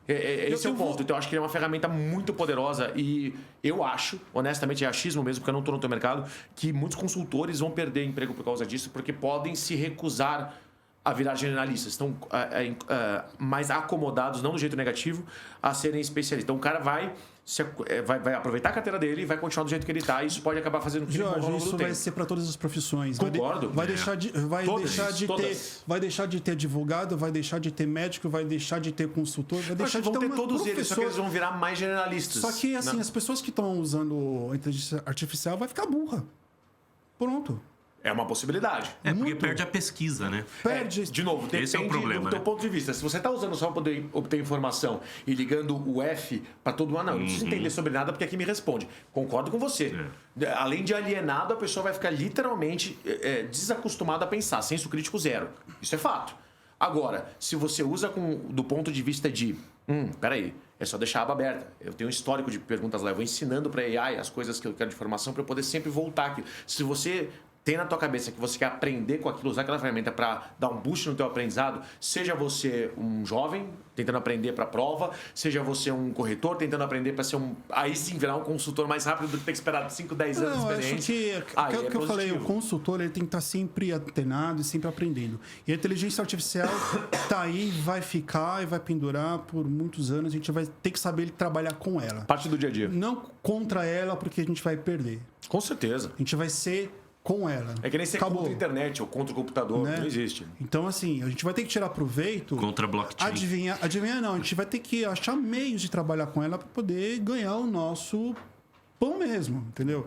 Esse é o ponto. Então, eu acho que ele é uma ferramenta muito poderosa e eu acho, honestamente, é achismo mesmo, porque eu não estou no teu mercado, que muitos consultores vão perder emprego por causa disso, porque podem se recusar a virar generalistas. Estão mais acomodados, não do jeito negativo, a serem especialistas. Então, o cara vai aproveitar a carteira dele e vai continuar do jeito que ele está. E isso pode acabar fazendo o que ele morra ao longo do isso tempo. vai ser para todas as profissões. Concordo. Vai deixar de ter advogado, vai deixar de ter médico, vai deixar de ter consultor, vai deixar de ter vão ter todos professor. eles, só que eles vão virar mais generalistas. Só que, assim, as pessoas que estão usando a inteligência artificial vai ficar burra. Pronto. É uma possibilidade. Porque perde a pesquisa, né? Perde. De novo, depende Esse é o problema, do teu né? ponto de vista. Se você está usando só para poder obter informação e ligando o F para todo mundo, não preciso entender sobre nada porque aqui me responde. Concordo com você. Além de alienado, a pessoa vai ficar literalmente desacostumada a pensar. Senso crítico zero. Isso é fato. Agora, se você usa do ponto de vista de... peraí, é só deixar a aba aberta. Eu tenho um histórico de perguntas lá. Eu vou ensinando para a AI as coisas que eu quero de informação para eu poder sempre voltar aqui. Se você... tem na tua cabeça que você quer aprender com aquilo, usar aquela ferramenta para dar um boost no teu aprendizado, seja você um jovem tentando aprender para a prova, seja você um corretor tentando aprender para ser aí sim virar um consultor mais rápido do que ter que esperar 5, 10 anos de experiência. Acho que eu falei, o consultor ele tem que estar sempre antenado e sempre aprendendo. E a inteligência artificial tá aí, vai ficar e vai pendurar por muitos anos. A gente vai ter que saber trabalhar com ela. Parte do dia a dia. Não contra ela, porque a gente vai perder. Com certeza. A gente vai ser com ela. É que nem ser contra a internet ou contra o computador, né? Não existe. Então, assim, a gente vai ter que tirar proveito... Contra a blockchain. Adivinhar não, a gente vai ter que achar meios de trabalhar com ela para poder ganhar o nosso pão mesmo, entendeu?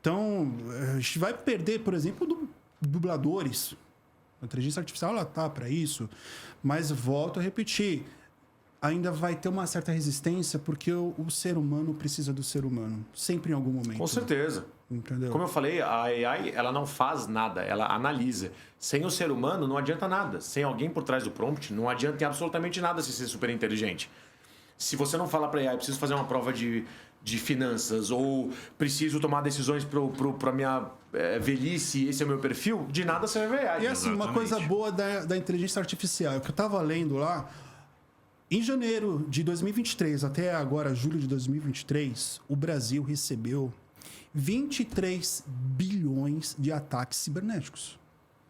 Então, a gente vai perder, por exemplo, dubladores. A inteligência artificial, ela tá para isso, mas volto a repetir, ainda vai ter uma certa resistência porque o ser humano precisa do ser humano, sempre em algum momento. Com certeza. Entendeu? Como eu falei, a AI ela não faz nada, ela analisa. Sem o ser humano não adianta nada. Sem alguém por trás do prompt não adianta em absolutamente nada se ser super inteligente. Se você não falar para a AI, preciso fazer uma prova de finanças ou preciso tomar decisões para minha velhice, esse é o meu perfil, de nada serve a AI. E assim, uma coisa boa da inteligência artificial, que eu estava lendo lá, em janeiro de 2023 até agora, julho de 2023, o Brasil recebeu 23 bilhões de ataques cibernéticos,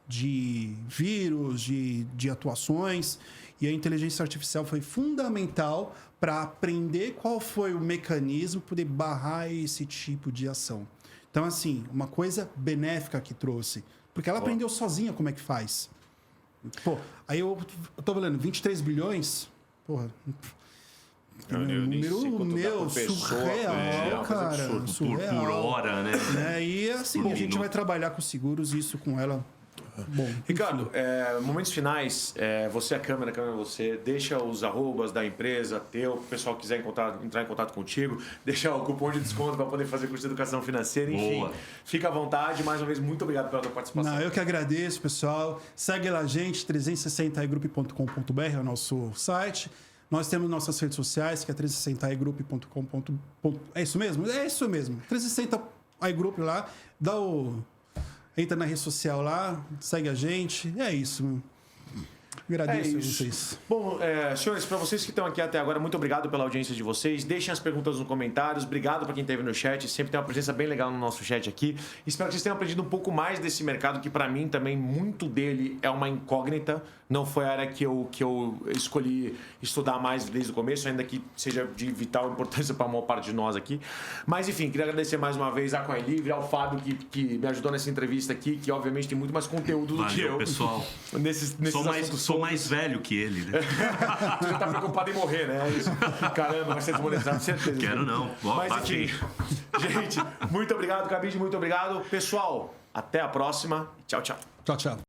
de vírus, de atuações, e a inteligência artificial foi fundamental para aprender qual foi o mecanismo para poder barrar esse tipo de ação. Então, assim, uma coisa benéfica que trouxe, porque ela aprendeu sozinha como é que faz. Pô, aí eu tô falando, 23 bilhões, porra... Eu nem sei quanto dá por surreal, cara. Surreal. Por hora, né? E assim, a gente vai trabalhar com seguros e isso com ela. Bom, Ricardo, momentos finais, você é a câmera você, deixa os arrobas da empresa, o pessoal que quiser entrar em contato contigo, deixa o cupom de desconto para poder fazer curso de educação financeira, enfim. Boa. Fica à vontade, mais uma vez, muito obrigado pela tua participação. Não, eu que agradeço, pessoal. Segue lá a gente, 360igroup.com.br é o nosso site. Nós temos nossas redes sociais, que é 360igroup.com.br. É isso mesmo? É isso mesmo. 360igroup lá, entra na rede social lá, segue a gente. É isso. Agradeço a vocês. Bom, senhores, para vocês que estão aqui até agora, muito obrigado pela audiência de vocês. Deixem as perguntas nos comentários. Obrigado para quem esteve no chat. Sempre tem uma presença bem legal no nosso chat aqui. Espero que vocês tenham aprendido um pouco mais desse mercado, que para mim também muito dele é uma incógnita. Não foi a área que eu escolhi estudar mais desde o começo, ainda que seja de vital importância para a maior parte de nós aqui. Mas, enfim, queria agradecer mais uma vez à Coin Livre, ao Fábio, que me ajudou nessa entrevista aqui, que obviamente tem muito mais conteúdo do que eu. Pessoal. Sou mais velho que ele, né? Tu já tá preocupado em morrer, né? Isso. Caramba, vai ser desmonetizado, certeza. Quero não. Mas, enfim, gente, muito obrigado, Cabide, muito obrigado. Pessoal, até a próxima. Tchau, tchau. Tchau, tchau.